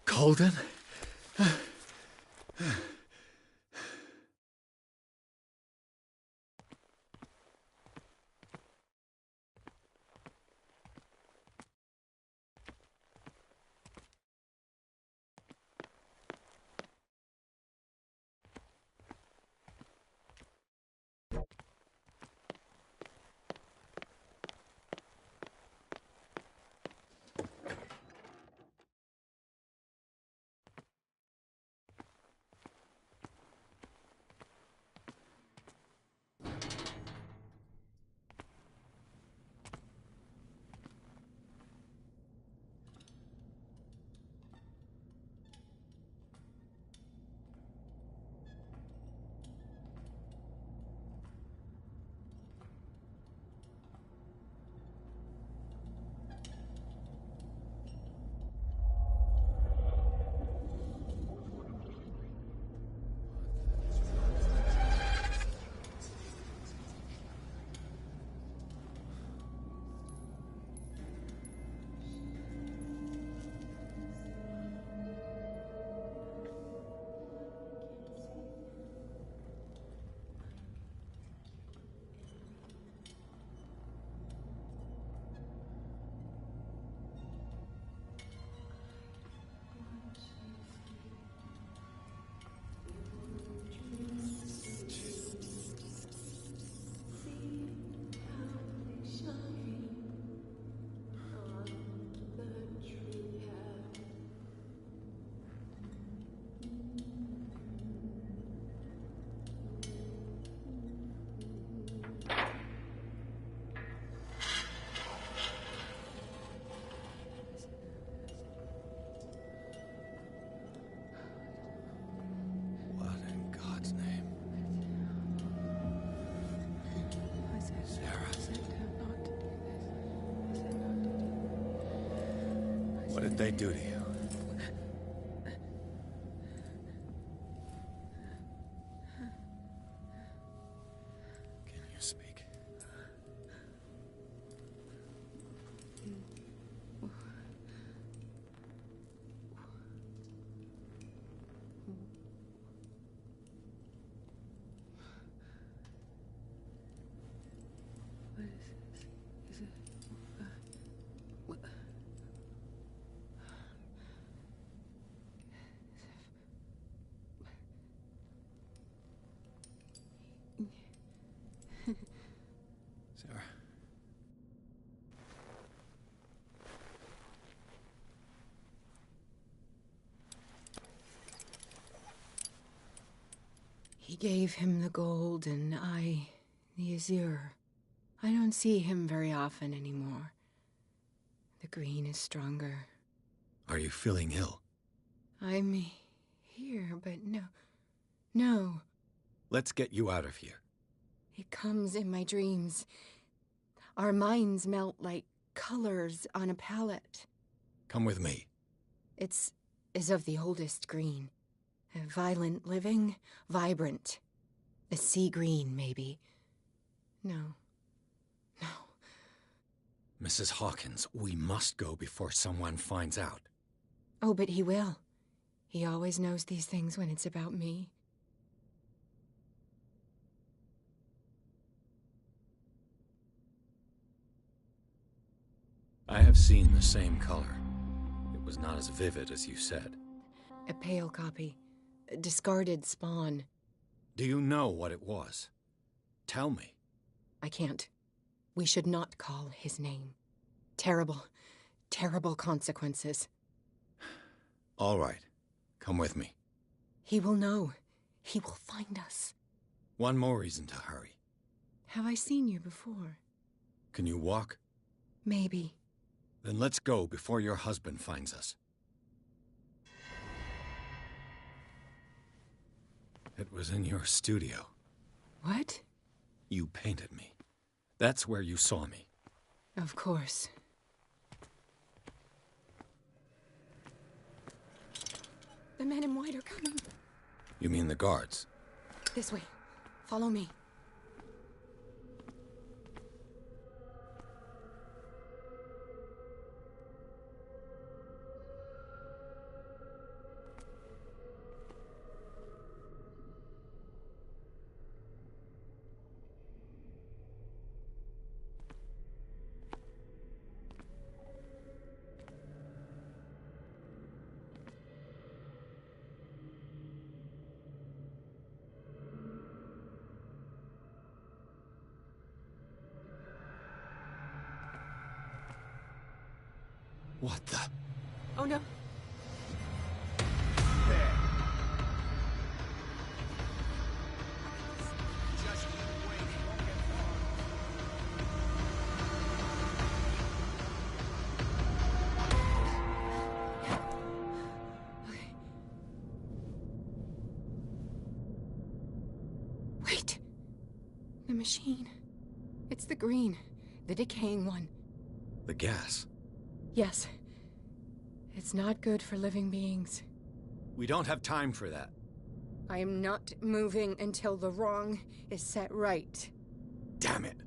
Colden? What did they do to you? Can you speak? He gave him the gold and I the azure. I don't see him very often anymore. The green is stronger. Are you feeling ill? I'm here, but no. Let's get you out of here. It comes in my dreams. Our minds melt like colors on a palette. Come with me. It's of the oldest green. A violent living, vibrant. A sea green, maybe. No. Mrs. Hawkins, we must go before someone finds out. Oh, but he will. He always knows these things when it's about me. I have seen the same color. It was not as vivid as you said. A pale copy. A discarded spawn. Do you know what it was? Tell me. I can't. We should not call his name. Terrible, terrible consequences. All right. Come with me. He will know. He will find us. One more reason to hurry. Have I seen you before? Can you walk? Maybe. Then let's go before your husband finds us. It was in your studio. What? You painted me. That's where you saw me. Of course. The men in white are coming. You mean the guards? This way. Follow me. What the? Oh no. Wait. The machine. It's the green. The decaying one. The gas. Yes. It's not good for living beings. We don't have time for that. I am not moving until the wrong is set right. Damn it.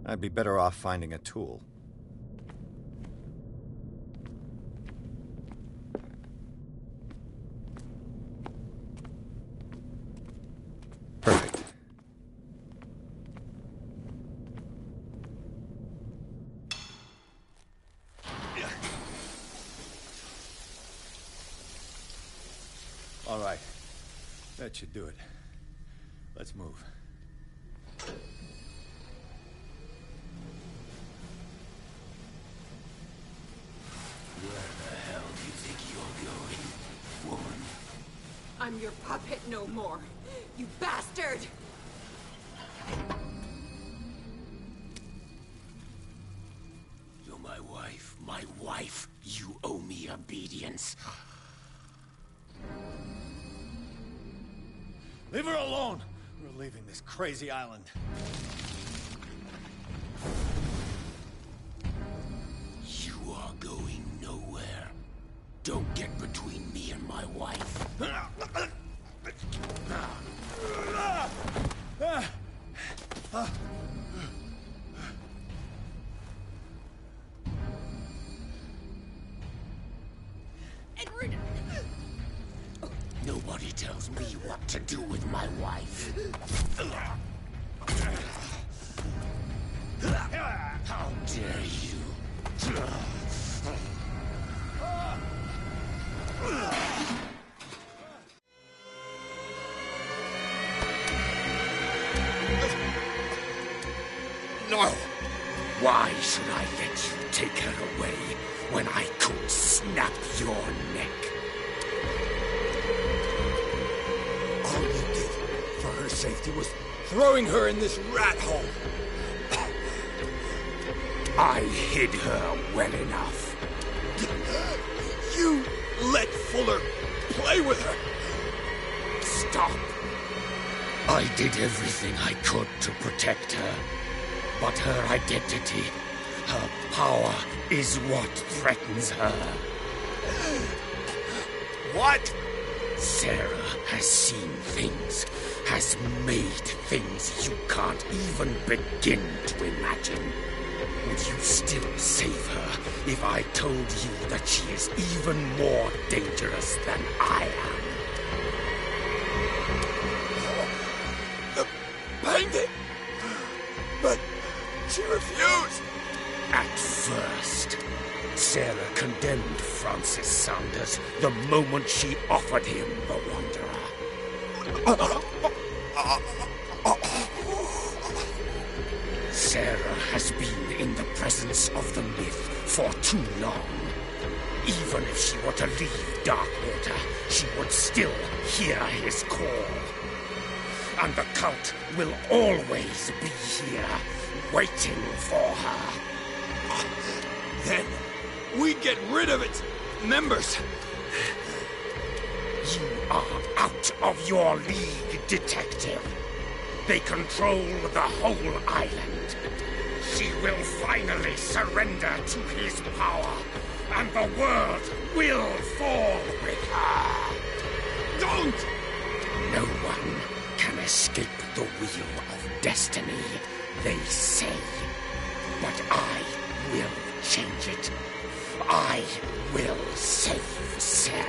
I'd be better off finding a tool. Perfect. All right. That should do it. Let's move. I'm your puppet no more, you bastard! You're my wife. My wife. You owe me obedience. Leave her alone! We're leaving this crazy island. You are going nowhere. Don't get between me and my wife. Edward! Nobody tells me what to do with my wife. How dare you? No! Why should I let you take her away when I could snap your neck? All you did for her safety was throwing her in this rat hole. I hid her well enough. You let Fuller play with her. Stop. I did everything I could to protect her. But her identity, her power, is what threatens her. What? Sarah has seen things, has made things you can't even begin to imagine. Would you still save her if I told you that she is even more dangerous than I am? The painting? But she refused. At first, Sarah condemned Francis Saunders the moment she offered him the Wanderer. Sarah has been in the presence of the myth for too long. Even if she were to leave Darkwater, she would still hear his call. And the cult will always be here, waiting for her. Then we get rid of its members. You are out of your league, detective. They control the whole island. She will finally surrender to his power, and the world will fall with her. Don't! No one can escape the wheel of destiny, they say. But I will change it. I will save Sarah.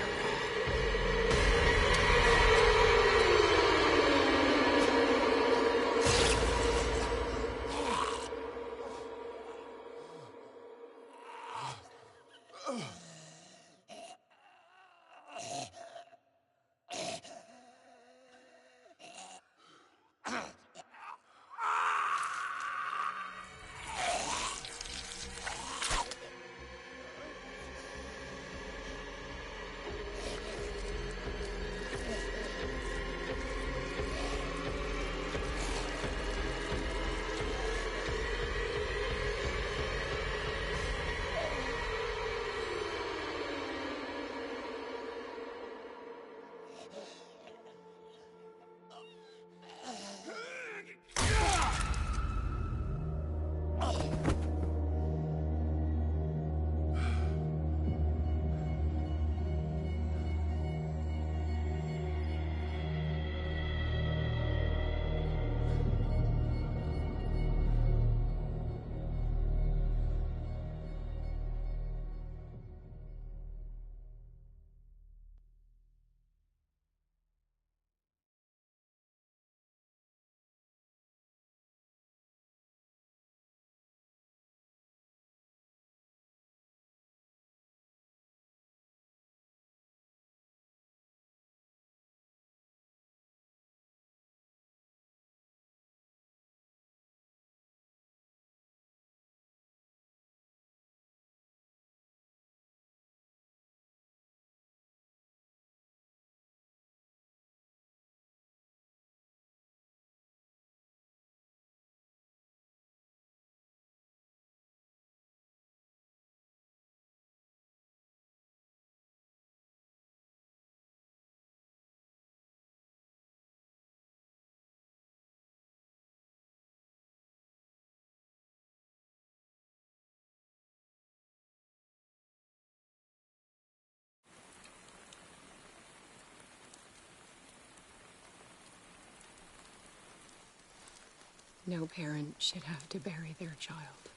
No parent should have to bury their child,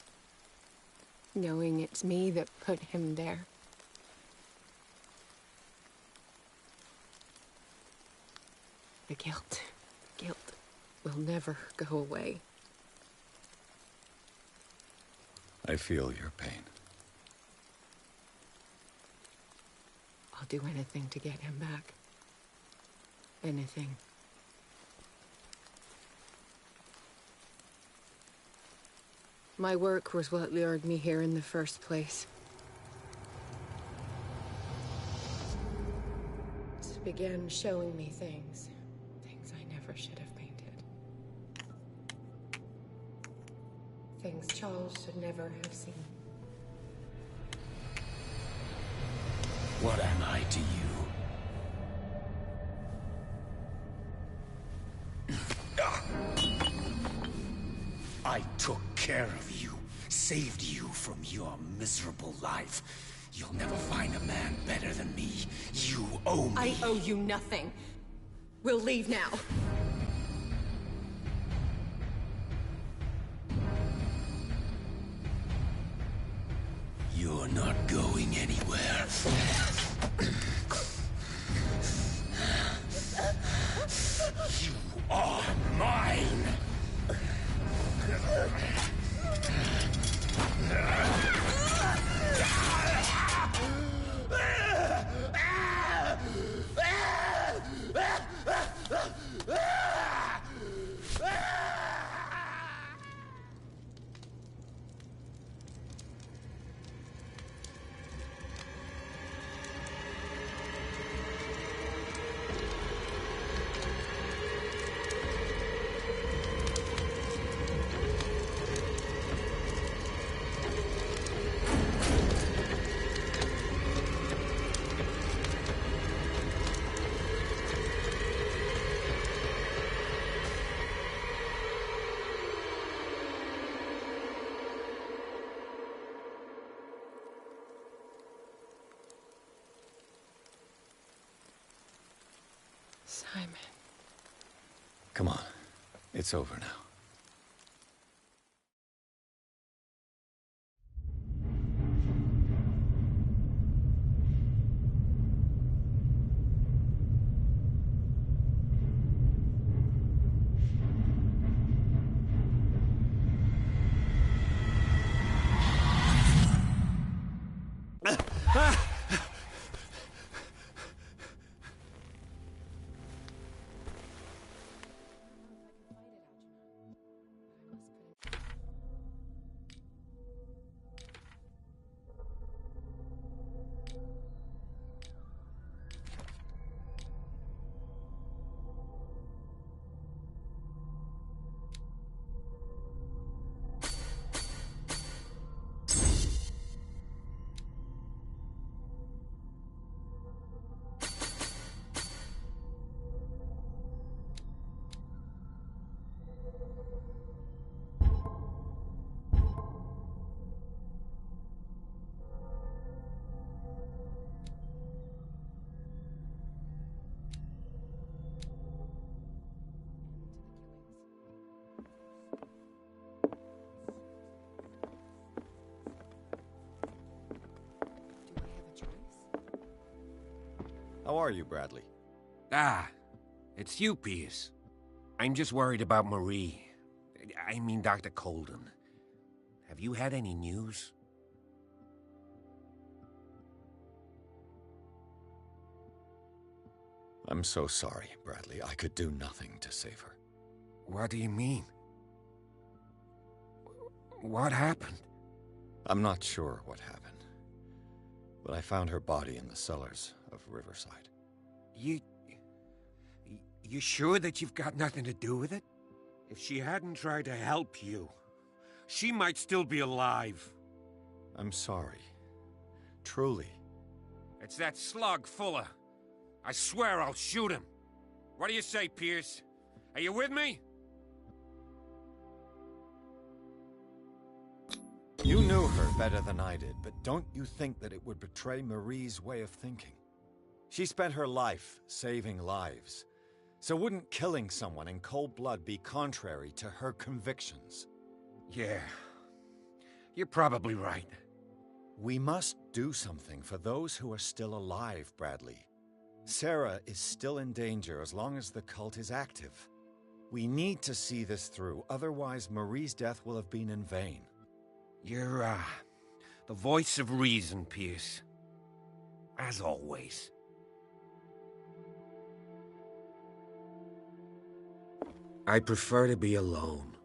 knowing it's me that put him there. The guilt will never go away. I feel your pain. I'll do anything to get him back. Anything. My work was what lured me here in the first place. It began showing me things I never should have painted. Things Charles should never have seen. What am I to you? I took care of you, saved you from your miserable life. You'll never find a man better than me. You owe me. I owe you nothing. We'll leave now. You're not going anywhere. You are mine! Simon. Come on. It's over now. How are you, Bradley? Ah, it's you, Pierce. I'm just worried about Marie. I mean, Dr. Colden. Have you had any news? I'm so sorry, Bradley. I could do nothing to save her. What do you mean? What happened? I'm not sure what happened. But I found her body in the cellars of Riverside. You sure that you've got nothing to do with it? If she hadn't tried to help you, she might still be alive. I'm sorry. Truly. It's that slug, Fuller. I swear I'll shoot him. What do you say, Pierce? Are you with me? You knew her better than I did, but don't you think that it would betray Marie's way of thinking? She spent her life saving lives. So wouldn't killing someone in cold blood be contrary to her convictions? Yeah. You're probably right. We must do something for those who are still alive, Bradley. Sarah is still in danger as long as the cult is active. We need to see this through, otherwise Marie's death will have been in vain. You're, the voice of reason, Pierce. As always. I prefer to be alone.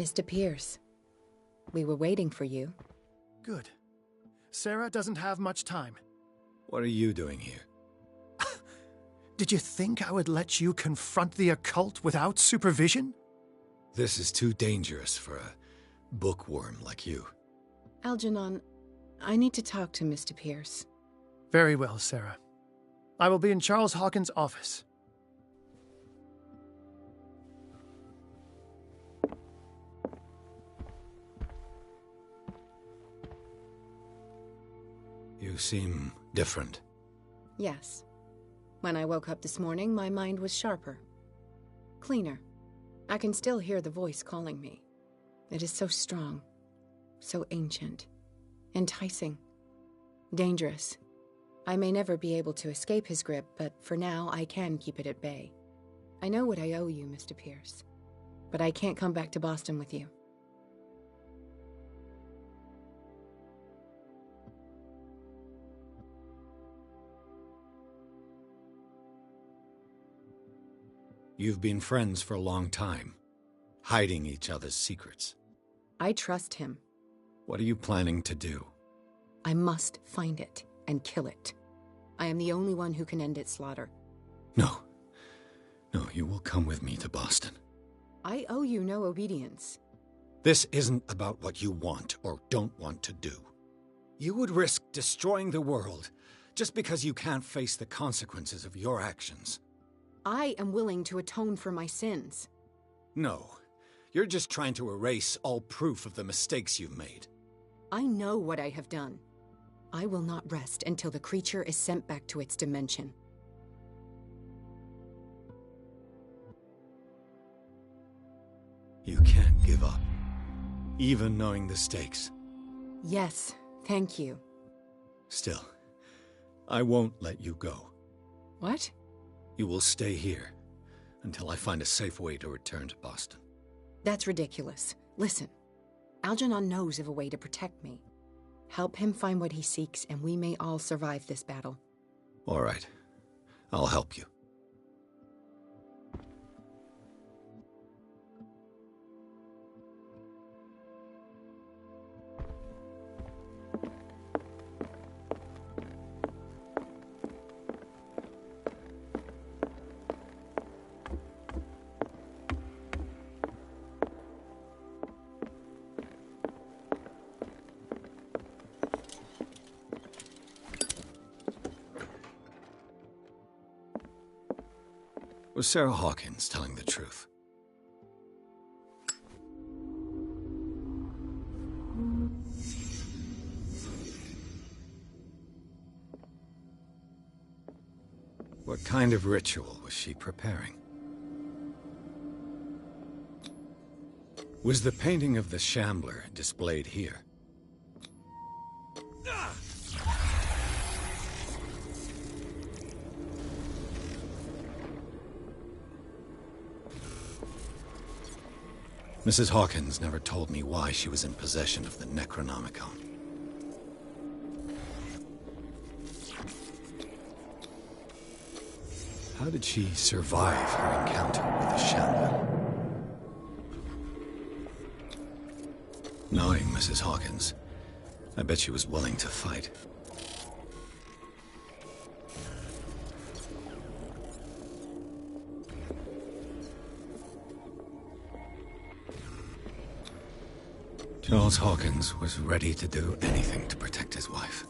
Mr. Pierce, we were waiting for you. Good. Sarah doesn't have much time. What are you doing here? Did you think I would let you confront the occult without supervision? This is too dangerous for a bookworm like you. Algernon, I need to talk to Mr. Pierce. Very well, Sarah. I will be in Charles Hawkins' office. You seem different. Yes. When I woke up this morning, my mind was sharper. Cleaner. I can still hear the voice calling me. It is so strong, so ancient, enticing, dangerous. I may never be able to escape his grip, but for now I can keep it at bay. I know what I owe you, Mr. Pierce, but I can't come back to Boston with you. You've been friends for a long time, hiding each other's secrets. I trust him. What are you planning to do? I must find it and kill it. I am the only one who can end its slaughter. No. No, you will come with me to Boston. I owe you no obedience. This isn't about what you want or don't want to do. You would risk destroying the world just because you can't face the consequences of your actions. I am willing to atone for my sins. No. You're just trying to erase all proof of the mistakes you've made. I know what I have done. I will not rest until the creature is sent back to its dimension. You can't give up, even knowing the stakes. Yes, thank you. Still, I won't let you go. What? You will stay here until I find a safe way to return to Boston. That's ridiculous. Listen, Algernon knows of a way to protect me. Help him find what he seeks, and we may all survive this battle. All right. I'll help you. Was Sarah Hawkins telling the truth? What kind of ritual was she preparing? Was the painting of the Shambler displayed here? Mrs. Hawkins never told me why she was in possession of the Necronomicon. How did she survive her encounter with the Shambler? Knowing Mrs. Hawkins, I bet she was willing to fight. Charles Hawkins was ready to do anything to protect his wife.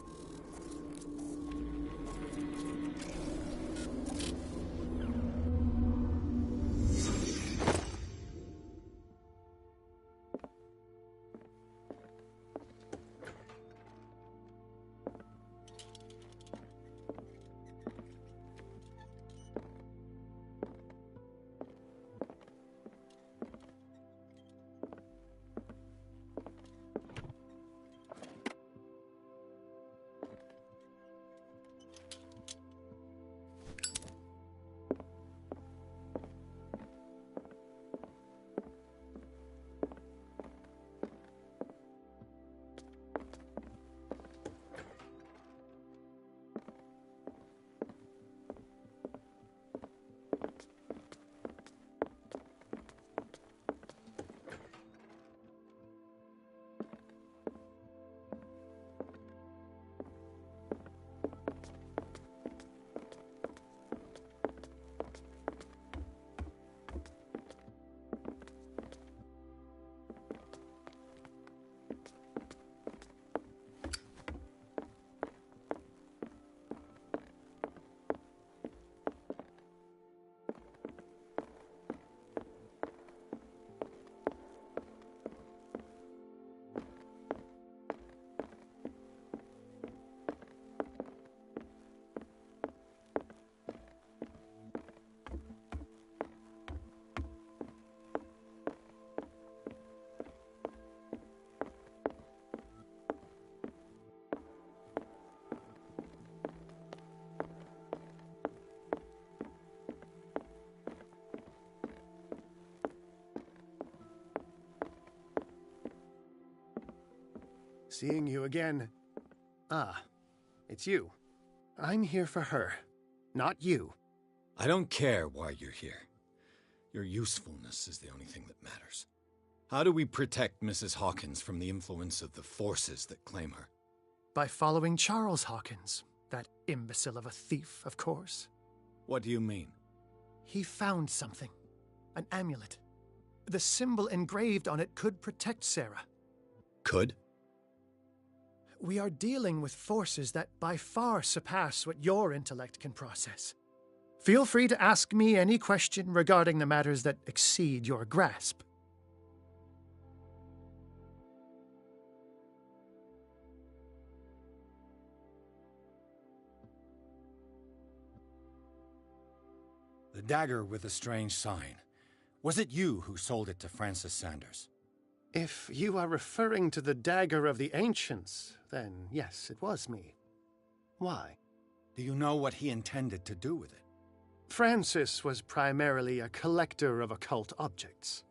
seeing you again. Ah, it's you. I'm here for her, not you. I don't care why you're here. Your usefulness is the only thing that matters. How do we protect Mrs. Hawkins from the influence of the forces that claim her? By following Charles Hawkins, that imbecile of a thief, of course. What do you mean? He found something. An amulet. The symbol engraved on it could protect Sarah. Could? We are dealing with forces that by far surpass what your intellect can process. Feel free to ask me any question regarding the matters that exceed your grasp. The dagger with the strange sign. Was it you who sold it to Francis Sanders? If you are referring to the dagger of the ancients, then yes, it was me. Why? Do you know what he intended to do with it? Francis was primarily a collector of occult objects.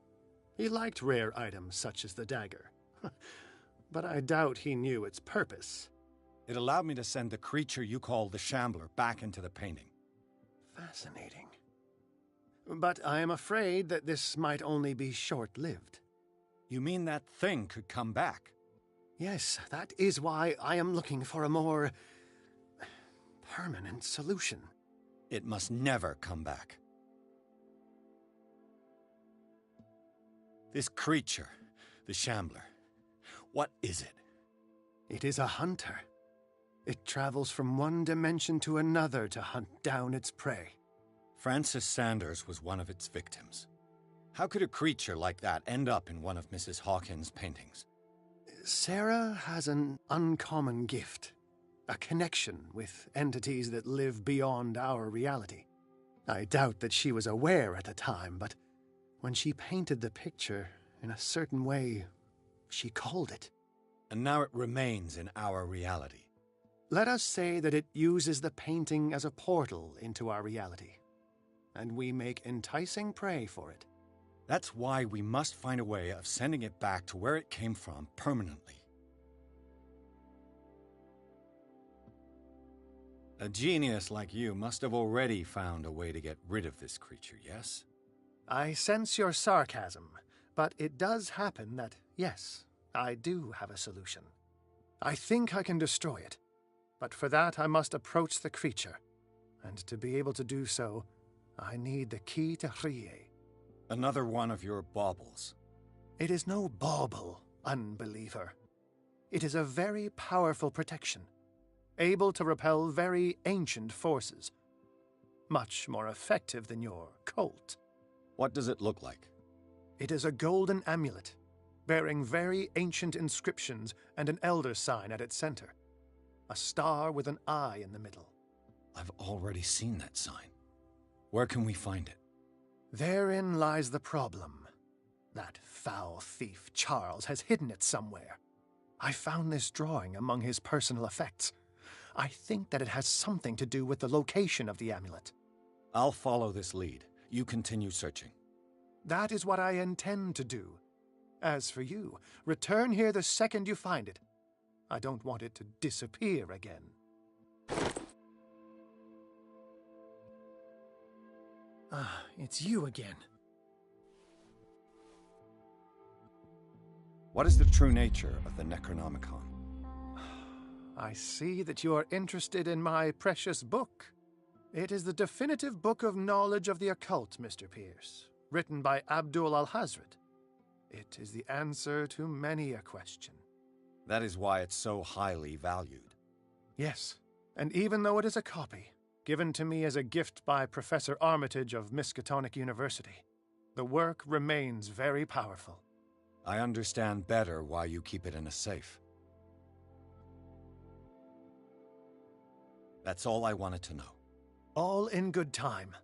He liked rare items such as the dagger. But I doubt he knew its purpose. It allowed me to send the creature you call the Shambler back into the painting. Fascinating. But I am afraid that this might only be short-lived. You mean that thing could come back? Yes, that is why I am looking for a more permanent solution. It must never come back. This creature, the Shambler, what is it? It is a hunter. It travels from one dimension to another to hunt down its prey. Francis Sanders was one of its victims. How could a creature like that end up in one of Mrs. Hawkins' paintings? Sarah has an uncommon gift. A connection with entities that live beyond our reality. I doubt that she was aware at the time, but when she painted the picture in a certain way, she called it. And now it remains in our reality. Let us say that it uses the painting as a portal into our reality, and we make enticing prey for it. That's why we must find a way of sending it back to where it came from permanently. A genius like you must have already found a way to get rid of this creature, yes? I sense your sarcasm, but it does happen that, yes, I do have a solution. I think I can destroy it, but for that I must approach the creature, and to be able to do so, I need the key to Rie. Another one of your baubles. It is no bauble, unbeliever. It is a very powerful protection, able to repel very ancient forces. Much more effective than your Colt. What does it look like? It is a golden amulet, bearing very ancient inscriptions and an elder sign at its center. A star with an eye in the middle. I've already seen that sign. Where can we find it? Therein lies the problem. That foul thief Charles has hidden it somewhere. I found this drawing among his personal effects. I think that it has something to do with the location of the amulet. I'll follow this lead. You continue searching. That is what I intend to do. As for you, return here the second you find it. I don't want it to disappear again. Ah, it's you again. What is the true nature of the Necronomicon? I see that you are interested in my precious book. It is the definitive book of knowledge of the occult, Mr. Pierce, written by Abdul al-Hazred. It is the answer to many a question. That is why it's so highly valued. Yes, and even though it is a copy, given to me as a gift by Professor Armitage of Miskatonic University, the work remains very powerful. I understand better why you keep it in a safe. That's all I wanted to know. All in good time.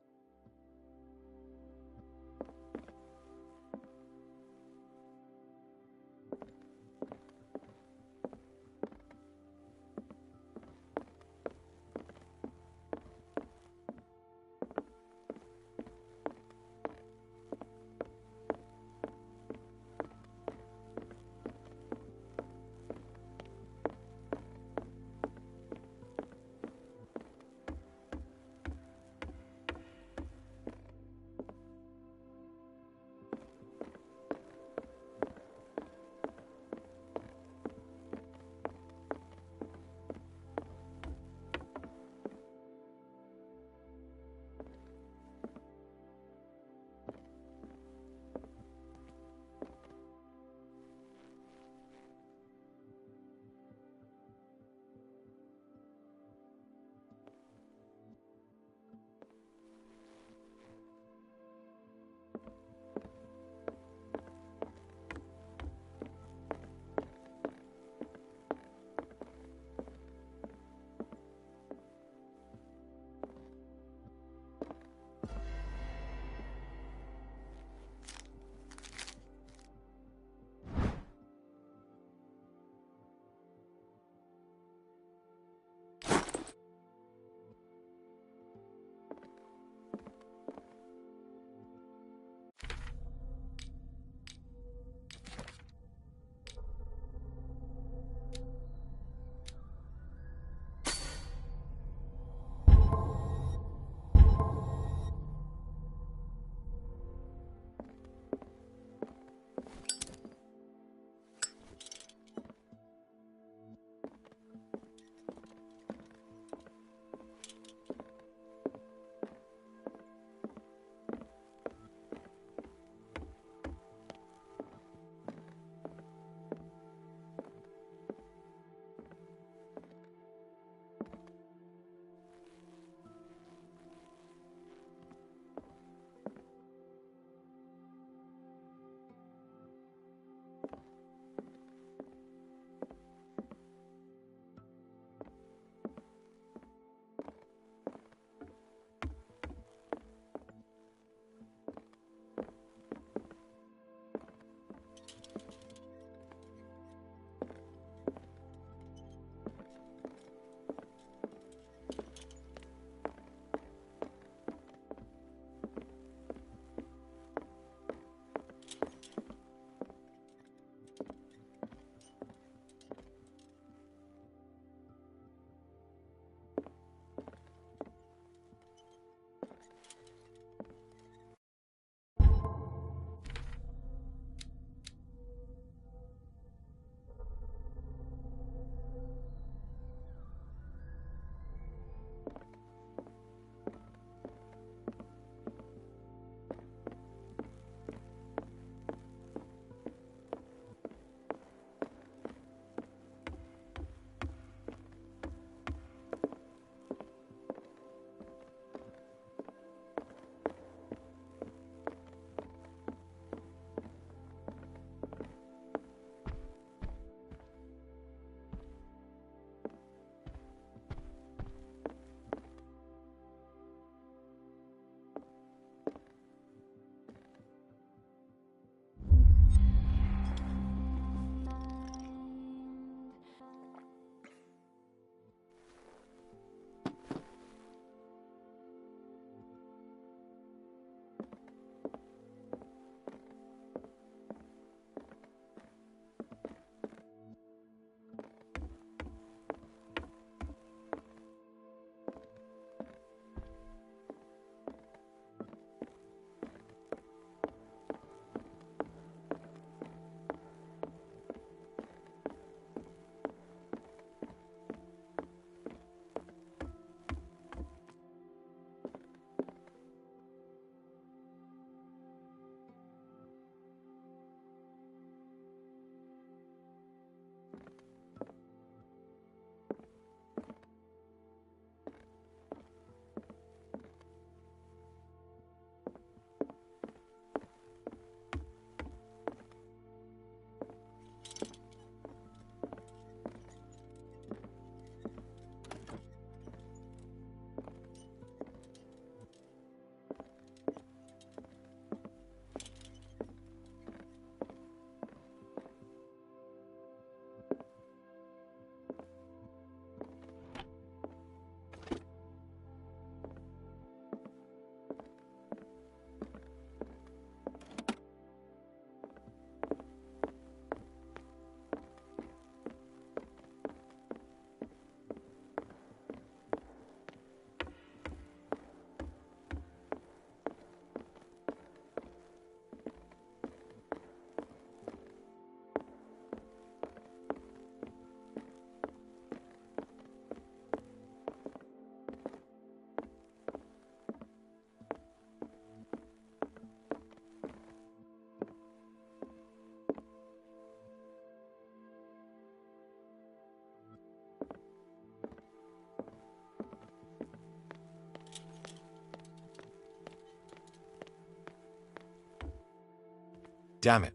Damn it.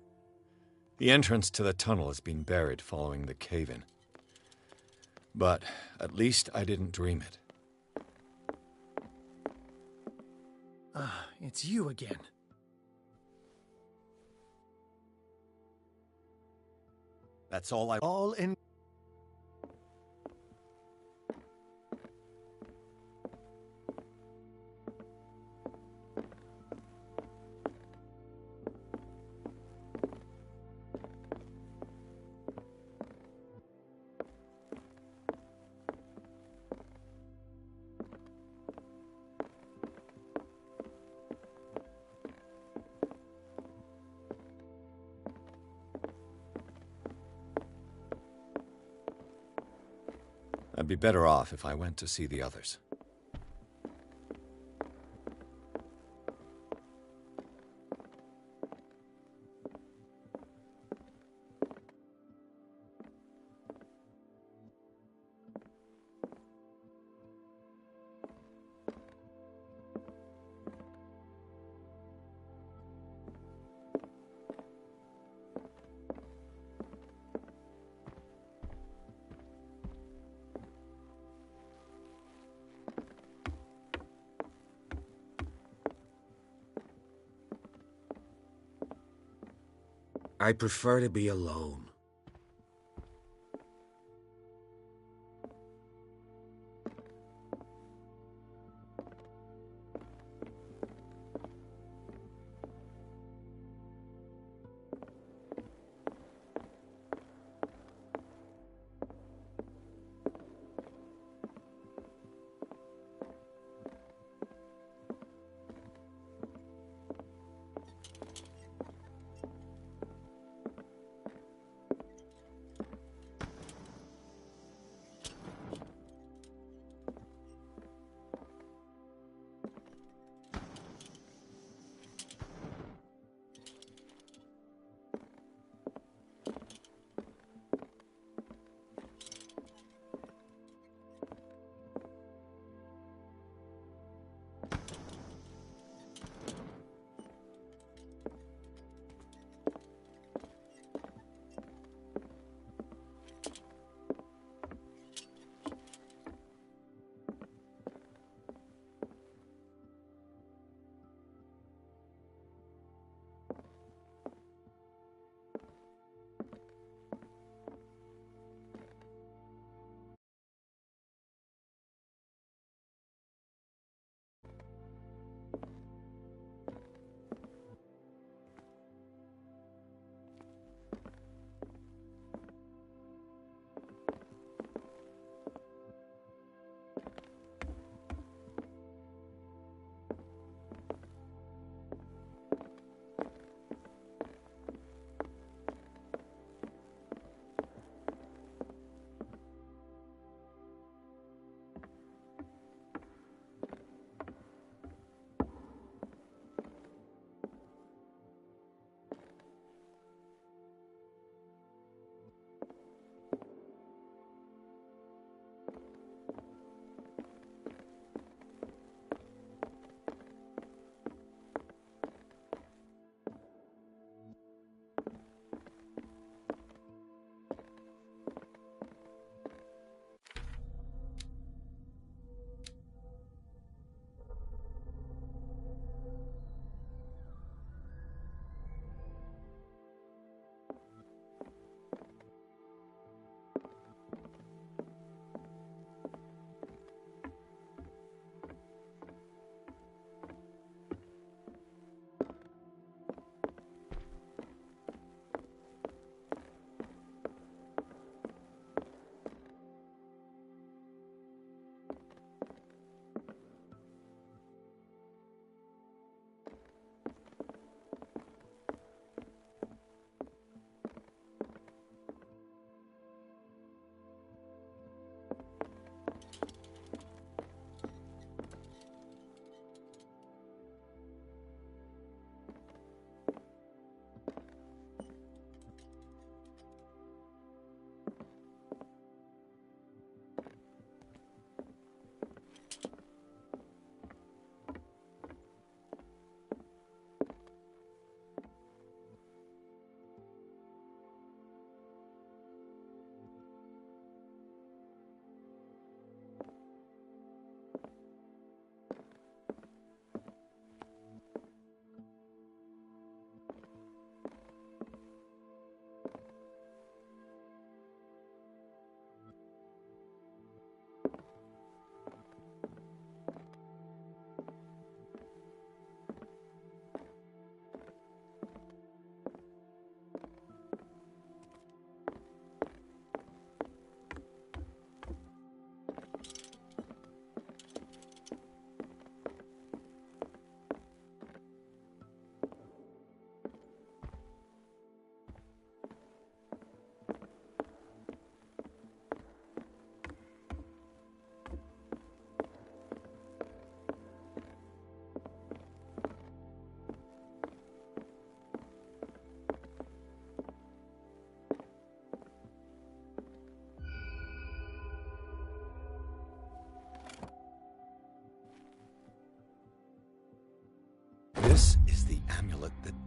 The entrance to the tunnel has been buried following the cave-in. But at least I didn't dream it. Ah, it's you again. That's all I... All in... I'd be better off if I went to see the others. I prefer to be alone.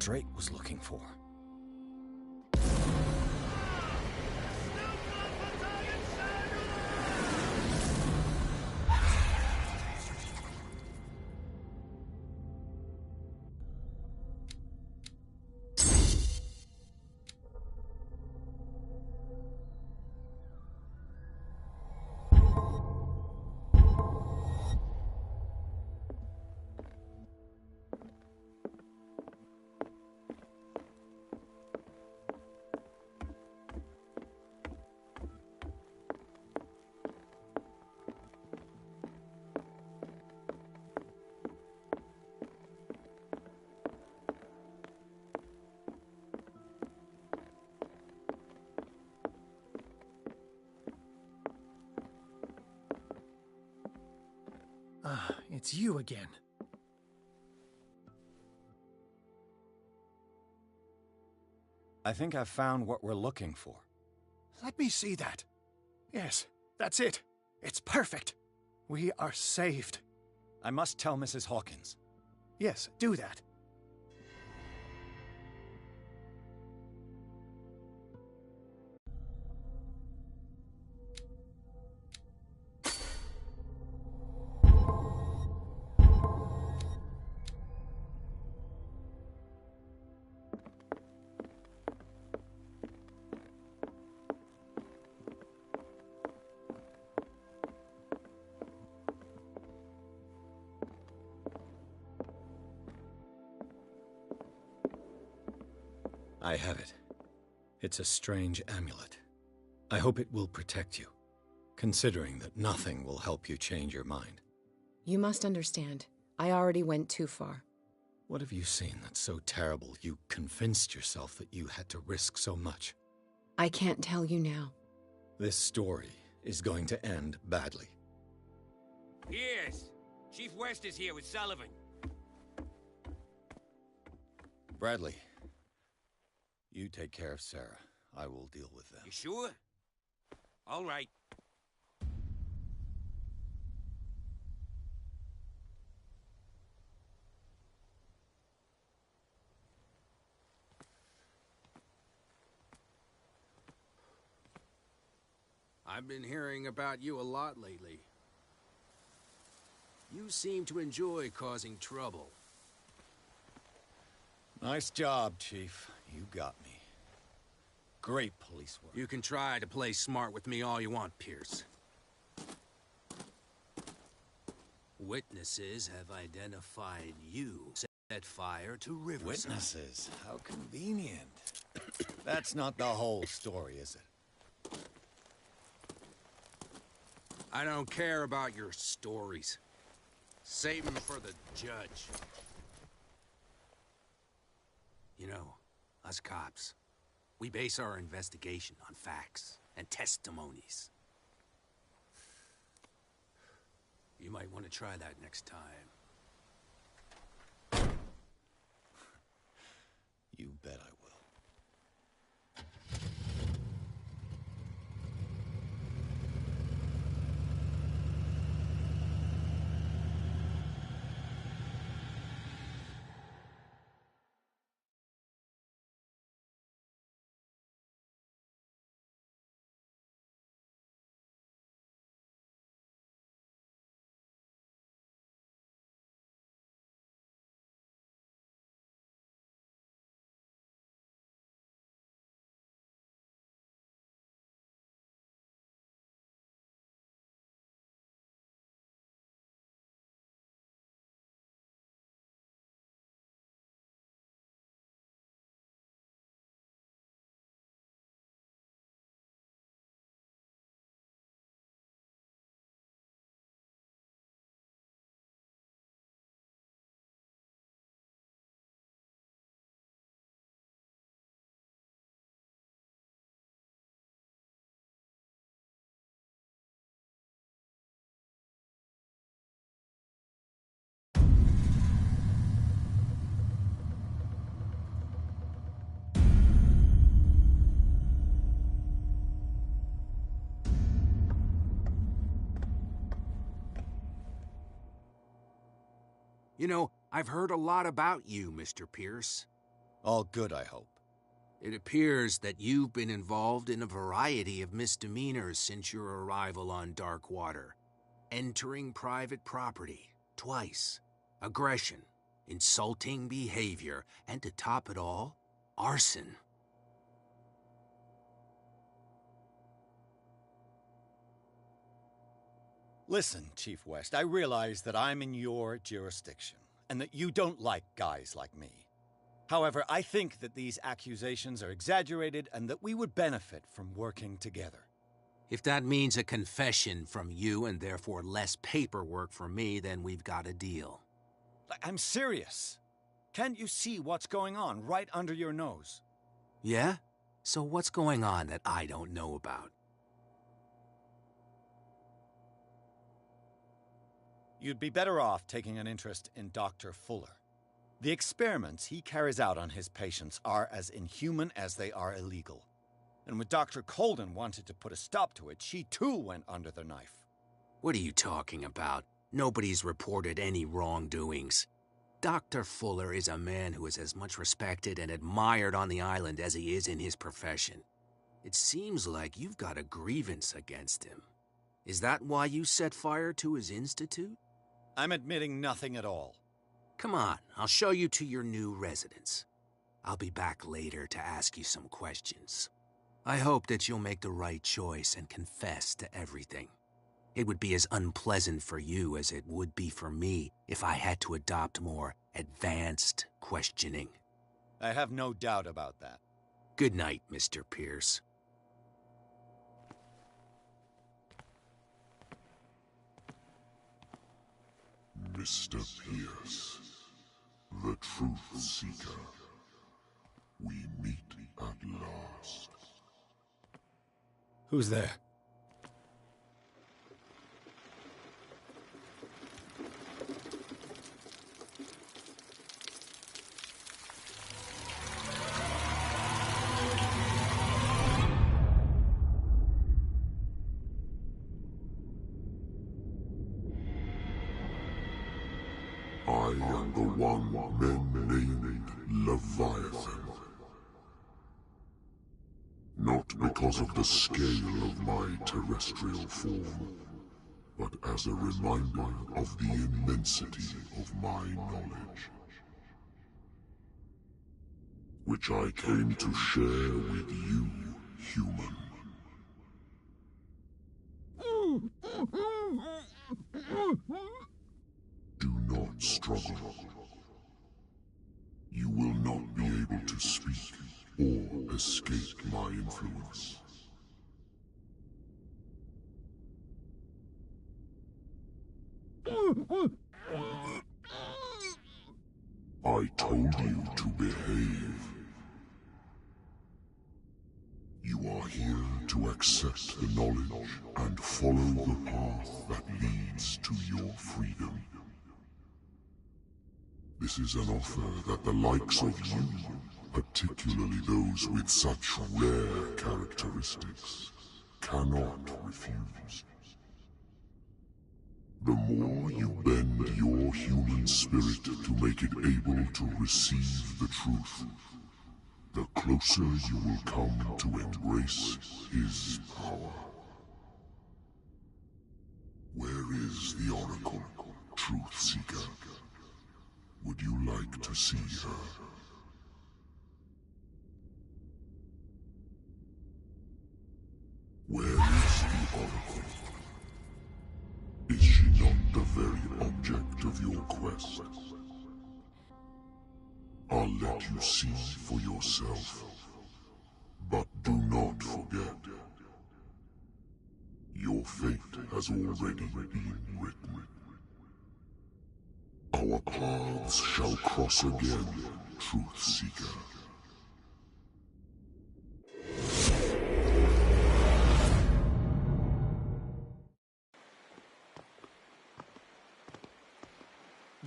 Drake was looking for. Ah, it's you again. I think I've found what we're looking for. Let me see that. Yes, that's it. It's perfect. We are saved. I must tell Mrs. Hawkins. Yes, do that. I have it. It's a strange amulet. I hope it will protect you, considering that nothing will help you change your mind. You must understand, I already went too far. What have you seen that's so terrible you convinced yourself that you had to risk so much? I can't tell you now. This story is going to end badly. Yes! Chief West is here with Sullivan. Bradley, you take care of Sarah. I will deal with them. You sure? All right. I've been hearing about you a lot lately. You seem to enjoy causing trouble. Nice job, Chief. You got me. Great police work. You can try to play smart with me all you want, Pierce. Witnesses have identified you. Set fire to Riverside. Witnesses? How convenient. That's not the whole story, is it? I don't care about your stories. Save them for the judge. You know, us cops, we base our investigation on facts and testimonies. You might want to try that next time. You bet I will. You know, I've heard a lot about you, Mr. Pierce. All good, I hope. It appears that you've been involved in a variety of misdemeanors since your arrival on Darkwater. Entering private property, twice. Aggression, insulting behavior, and to top it all, arson. Listen, Chief West, I realize that I'm in your jurisdiction, and that you don't like guys like me. However, I think that these accusations are exaggerated and that we would benefit from working together. If that means a confession from you and therefore less paperwork for me, then we've got a deal. I'm serious. Can't you see what's going on right under your nose? Yeah? So what's going on that I don't know about? You'd be better off taking an interest in Dr. Fuller. The experiments he carries out on his patients are as inhuman as they are illegal. And when Dr. Colden wanted to put a stop to it, she too went under the knife. What are you talking about? Nobody's reported any wrongdoings. Dr. Fuller is a man who is as much respected and admired on the island as he is in his profession. It seems like you've got a grievance against him. Is that why you set fire to his institute? I'm admitting nothing at all. Come on, I'll show you to your new residence. I'll be back later to ask you some questions. I hope that you'll make the right choice and confess to everything. It would be as unpleasant for you as it would be for me if I had to adopt more advanced questioning. I have no doubt about that. Good night, Mr. Pierce. Mr. Pierce, the Truth Seeker, we meet at last. Who's there? I am the one men named Leviathan. Not because of the scale of my terrestrial form, but as a reminder of the immensity of my knowledge, which I came to share with you, human. Do not struggle. You will not be able to speak or escape my influence. I told you to behave. You are here to accept the knowledge and follow the path that leads to your freedom. This is an offer that the likes of you, particularly those with such rare characteristics, cannot refuse. The more you bend your human spirit to make it able to receive the truth, the closer you will come to embrace his power. Where is the Oracle, Truth Seeker? Would you like to see her? Where is the Oracle? Is she not the very object of your quest? I'll let you see for yourself. But do not forget, your fate has already been written. Our paths shall cross again, Truth Seeker.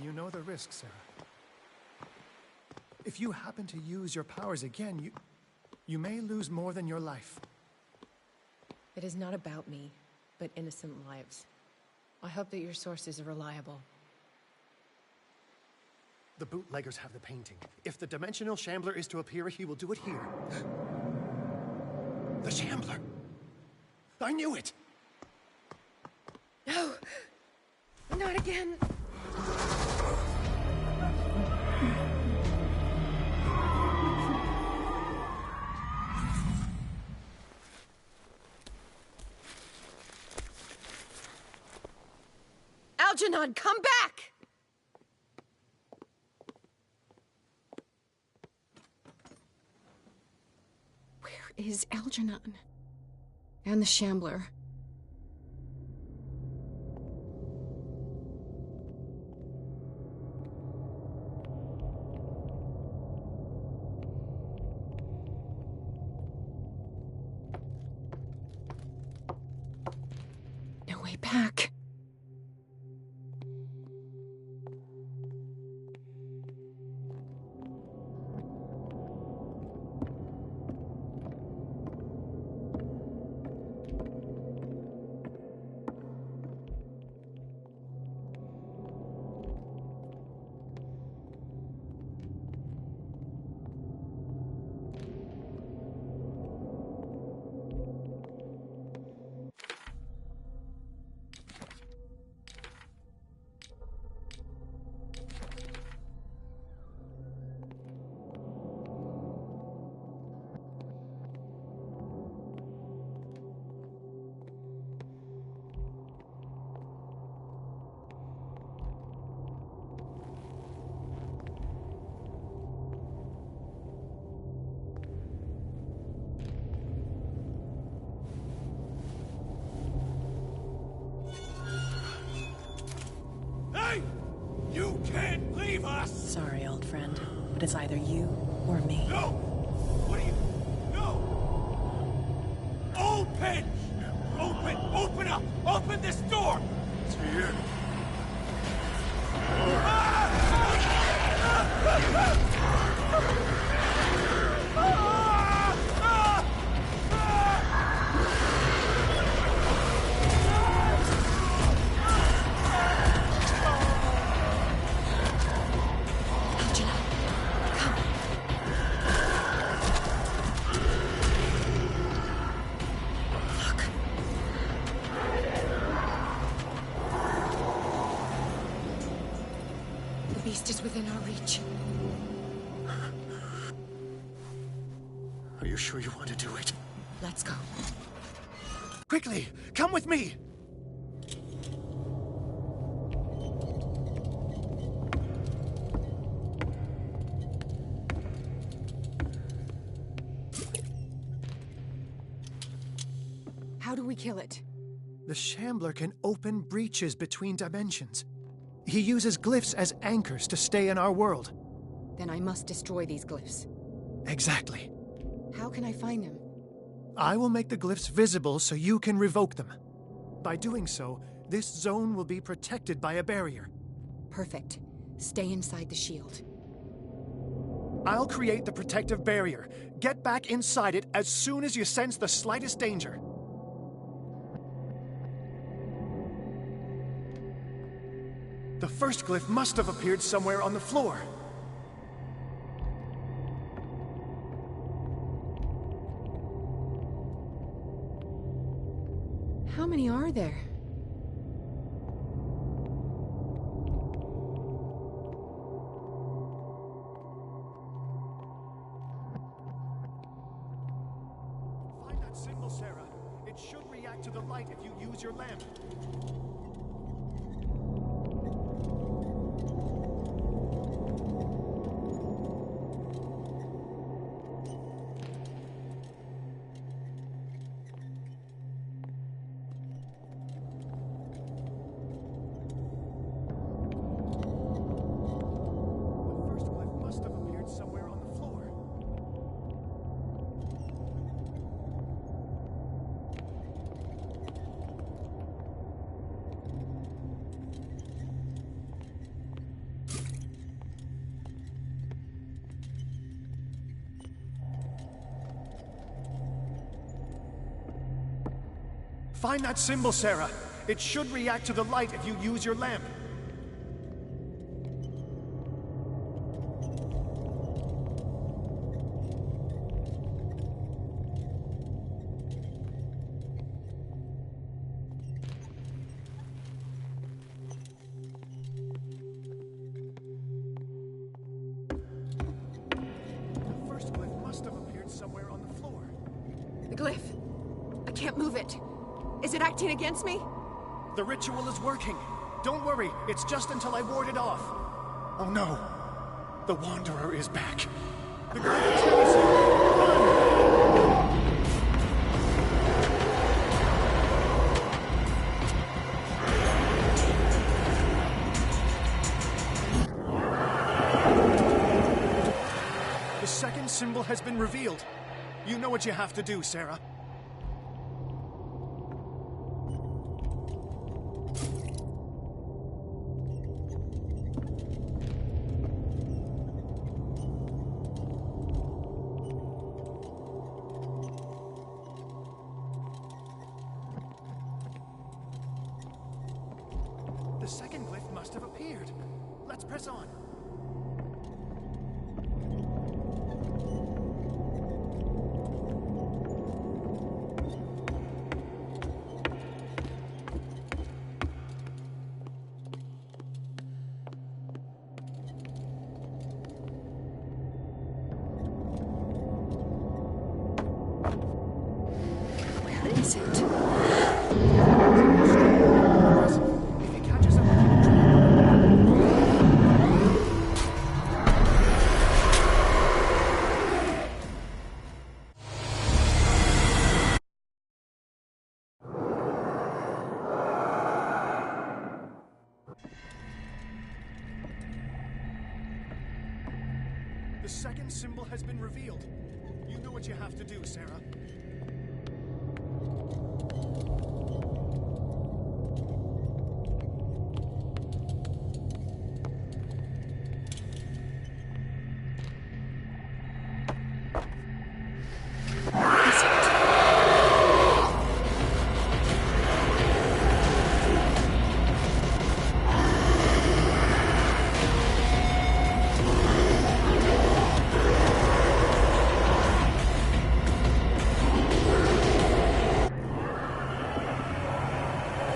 You know the risk, Sarah. If you happen to use your powers again, you may lose more than your life. It is not about me, but innocent lives. I hope that your sources are reliable. The bootleggers have the painting. If the dimensional shambler is to appear, he will do it here. The shambler! I knew it! No! Not again! Algernon, come back! Where is Algernon? And the Shambler? No way back. You can't leave us! Sorry, old friend, but it's either you or me. No! What are you... No! Open! Open up! Open this door! It's here. The beast is within our reach. Are you sure you want to do it? Let's go. Quickly, come with me! How do we kill it? The Shambler can open breaches between dimensions. He uses glyphs as anchors to stay in our world. Then I must destroy these glyphs. Exactly. How can I find them? I will make the glyphs visible so you can revoke them. By doing so, this zone will be protected by a barrier. Perfect. Stay inside the shield. I'll create the protective barrier. Get back inside it as soon as you sense the slightest danger. The first glyph must have appeared somewhere on the floor. How many are there? Find that symbol, Sarah. It should react to the light if you use your lamp. Find that symbol, Sarah. It should react to the light if you use your lamp. can't move it. Is it acting against me? The ritual is working. Don't worry, it's just until I ward it off. Oh no. The Wanderer is back. The glyph is releasing. Run! The second symbol has been revealed. You know what you have to do, Sarah. The second glyph must have appeared. Let's press on. Where is it? The second symbol has been revealed. You know what you have to do, Sarah.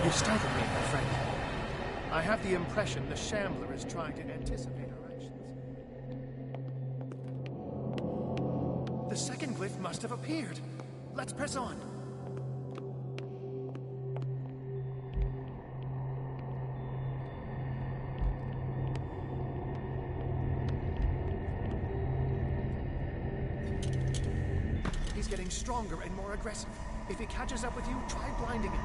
You startled me, my friend. I have the impression the Shambler is trying to anticipate our actions. The second glyph must have appeared. Let's press on. He's getting stronger and more aggressive. If he catches up with you, try blinding him.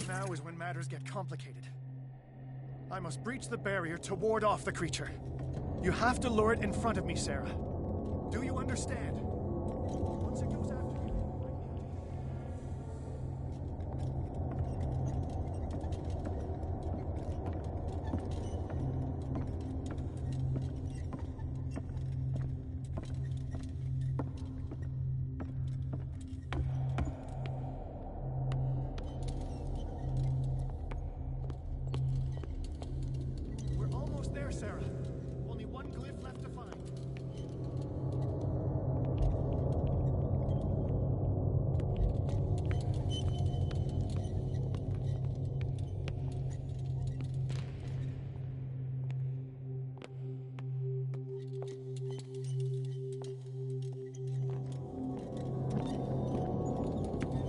Now is when matters get complicated. I must breach the barrier to ward off the creature. You have to lure it in front of me, Sarah. Do you understand? Once it goes after you, we're almost there, Sarah. Only one glyph left to find.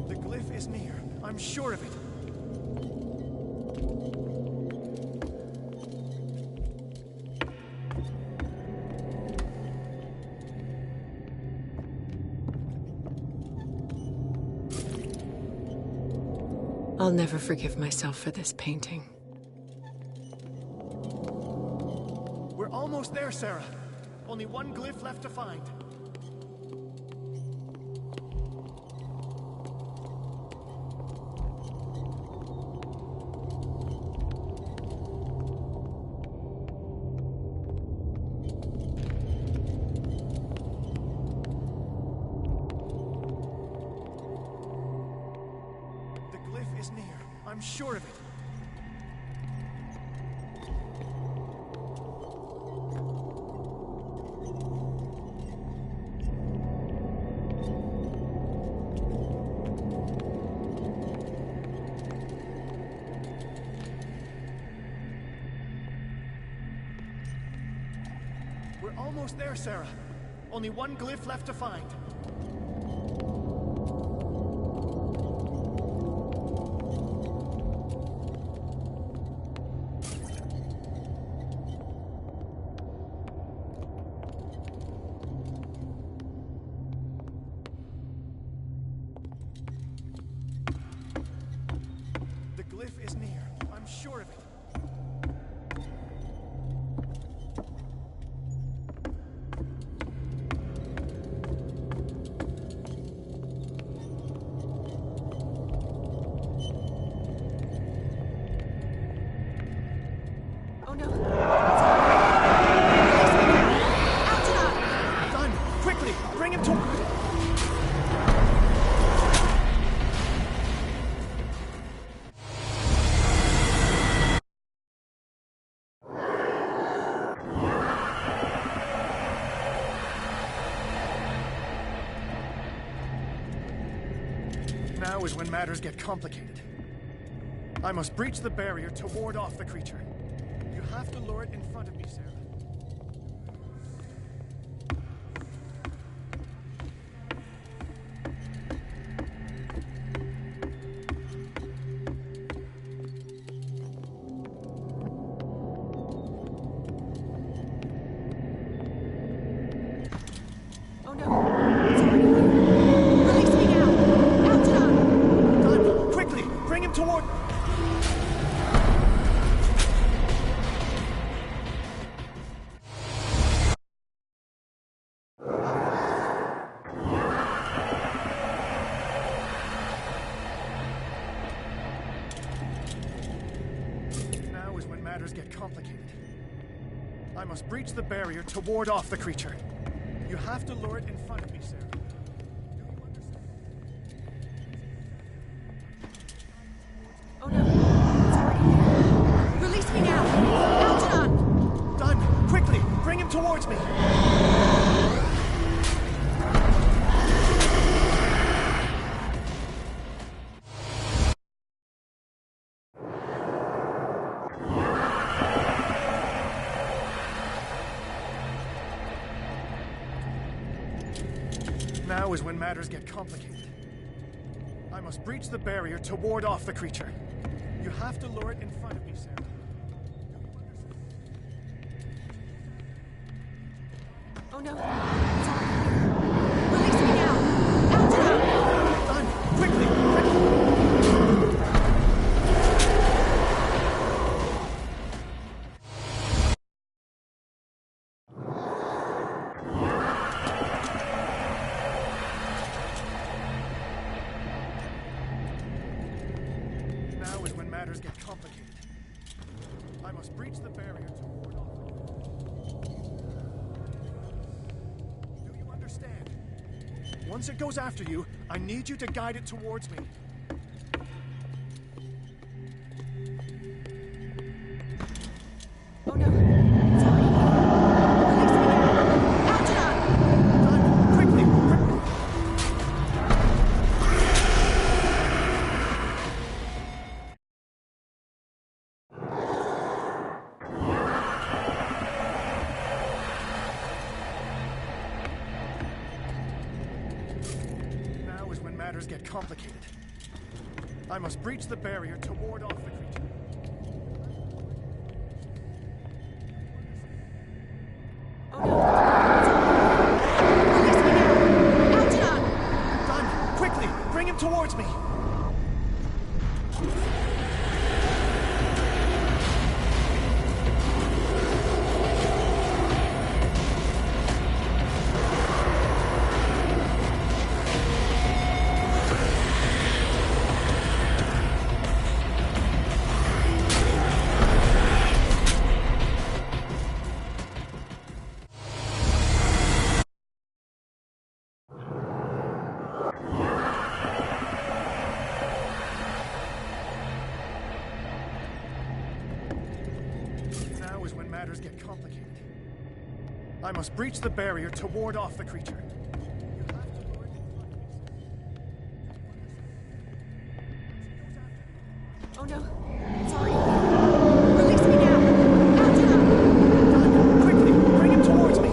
The glyph is near. I'm sure of it. I'll never forgive myself for this painting. We're almost there, Sarah. Only one glyph left to find. The glyph is near. I'm sure of it. We're almost there, Sarah. Only one glyph left to find. The glyph is near. I'm sure of it. Oh no. Done! Quickly! Bring him to... Now is when matters get complicated. I must breach the barrier to ward off the creature. You have to lure it in front of me, Sarah. Oh no. Release me now. Algernon. Done! Quickly! Bring him toward... Now is when matters get complicated. I must breach the barrier to ward off the creature. You have to lure it in front of me, Sarah. Oh no. It's already here. Release me now. Algernon. Done! Quickly! Bring him towards me! Now is when matters get complicated. I must breach the barrier to ward off the creature. You have to lure it in front of me, Sarah. Oh no. It's already here. Release me now. Algernon. Done! Quickly! Now is when matters get complicated. I must breach the barrier to ward off. Do you understand? Once it goes after you, I need you to guide it towards me. Oh no. It's already here. Release me now. Algernon. Done! Quickly! Now is when matters get complicated. I must breach the barrier to ward off the creature. Oh no. It's already here. Release me now. Algernon. Done! Quickly! Bring him towards me! Now is when matters get complicated. I must breach the barrier to ward off the creature. Oh no. It's already here. Release me now. Algernon. Done! Quickly! Bring him towards me!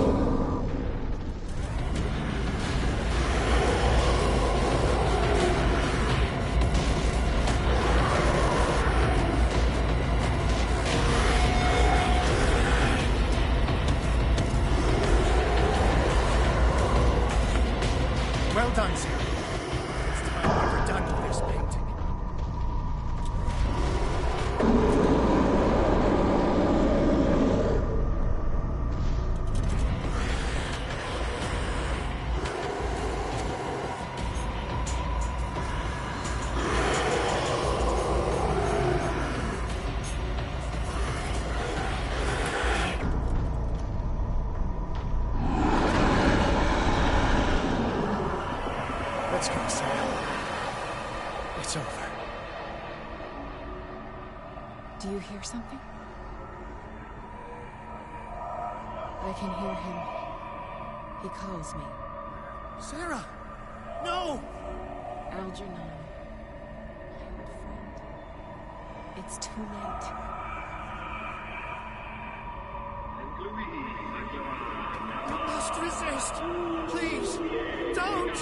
done, sir. It's time we were done with this painting. Let's go, Sam. It's over. Do you hear something? I can hear him. He calls me. Sarah! No! Algernon. My old friend. It's too late. You must resist! Please! Don't!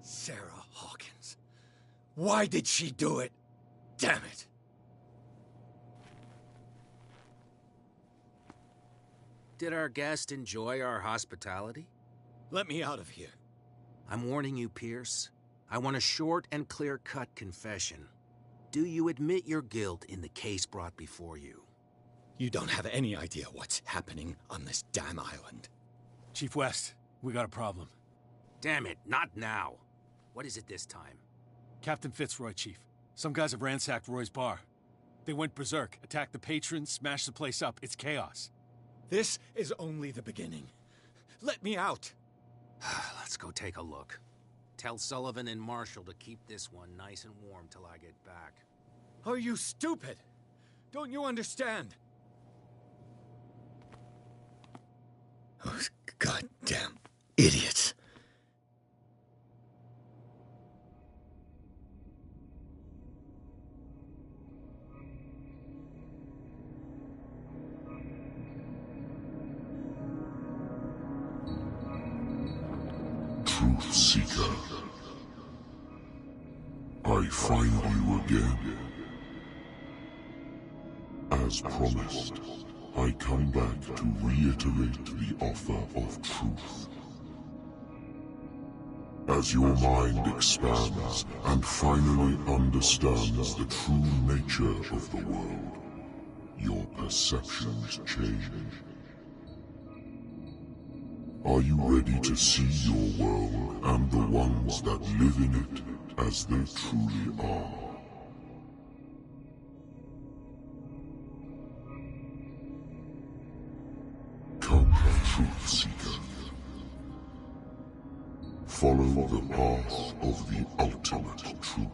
Sarah Hawkins. Why did she do it? Damn it. Did our guest enjoy our hospitality? Let me out of here. I'm warning you, Pierce. I want a short and clear-cut confession. Do you admit your guilt in the case brought before you? You don't have any idea what's happening on this damn island. Chief West, we got a problem. Damn it, not now. What is it this time? Captain Fitzroy, Chief. Some guys have ransacked Roy's bar. They went berserk, attacked the patrons, smashed the place up. It's chaos. This is only the beginning. Let me out. Let's go take a look. Tell Sullivan and Marshall to keep this one nice and warm till I get back. Are you stupid? Don't you understand? Those goddamn idiots. Truth Seeker, I find you again. As promised, I come back to reiterate the offer of truth. As your mind expands and finally understands the true nature of the world, your perceptions change. Are you ready to see your world and the ones that live in it as they truly are? Come, Truth Seeker. Follow the path of the ultimate truth.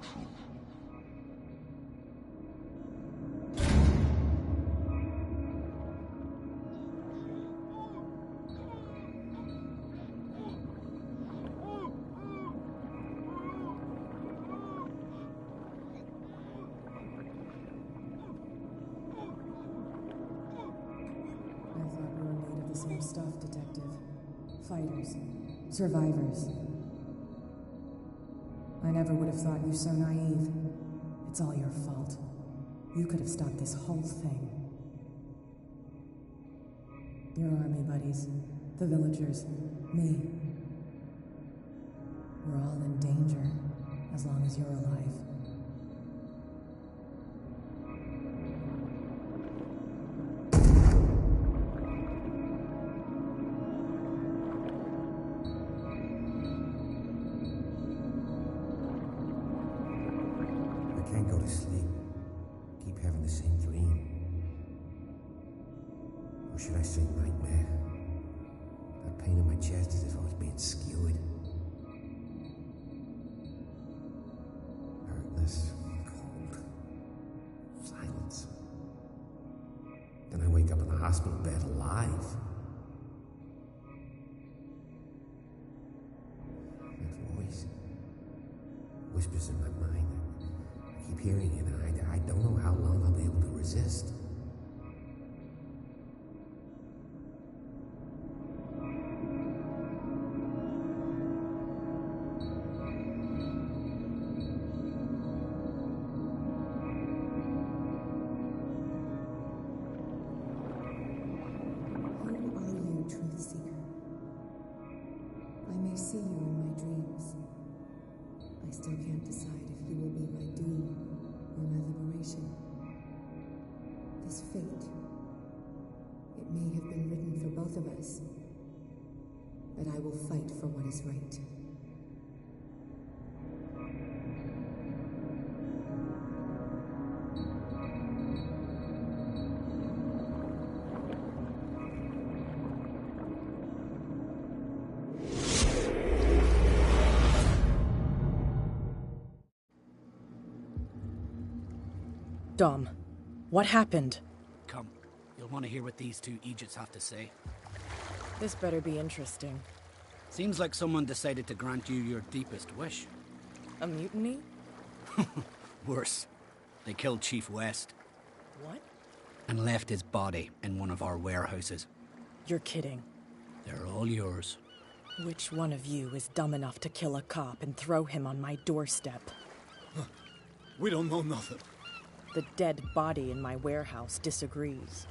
Same stuff, Detective. Fighters. Survivors. I never would have thought you so naive. It's all your fault. You could have stopped this whole thing. Your army buddies, the villagers, me. We're all in danger, as long as you're alive. I can't go to sleep. Keep having the same dream. Or should I say nightmare? That pain in my chest as if I was being skewered. Hurtless, cold, silence. Then I wake up in the hospital bed alive. That voice whispers in my mind. I keep hearing it, and I don't know how long I'll be able to resist. Truth seeker. I may see you in my dreams. I still can't decide if you will be my doom or my liberation. This fate, it may have been written for both of us, but I will fight for what is right. Dom, what happened? Come, you'll want to hear what these two Egypts have to say. This better be interesting. Seems like someone decided to grant you your deepest wish. A mutiny? Worse. They killed Chief West. What? And left his body in one of our warehouses. You're kidding. They're all yours. Which one of you is dumb enough to kill a cop and throw him on my doorstep? We don't know nothing. The dead body in my warehouse disagrees.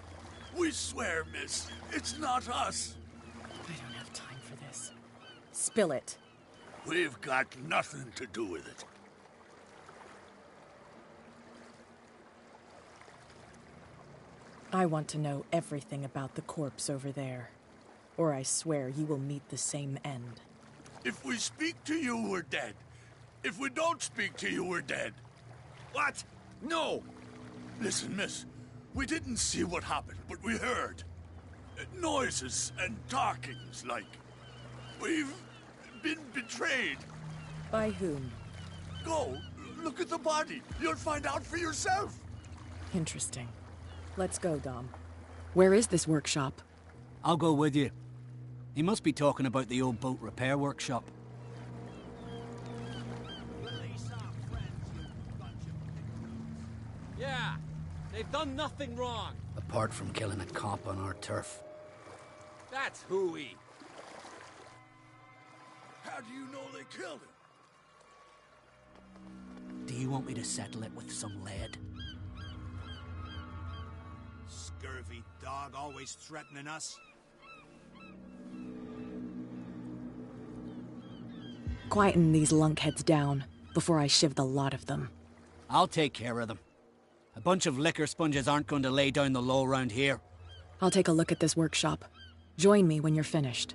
We swear, miss, it's not us. I don't have time for this. Spill it. We've got nothing to do with it. I want to know everything about the corpse over there, or I swear you will meet the same end. If we speak to you, we're dead. If we don't speak to you, we're dead. What? No! Listen, miss, we didn't see what happened, but we heard. Noises and talkings, like. We've been betrayed. By whom? Go, look at the body. You'll find out for yourself. Interesting. Let's go, Dom. Where is this workshop? I'll go with you. He must be talking about the old boat repair workshop. Yeah, they've done nothing wrong. Apart from killing a cop on our turf. That's hooey. How do you know they killed him? Do you want me to settle it with some lead? Scurvy dog, always threatening us. Quieten these lunkheads down before I shiv the lot of them. I'll take care of them. A bunch of liquor sponges aren't going to lay down the law round here. I'll take a look at this workshop. Join me when you're finished.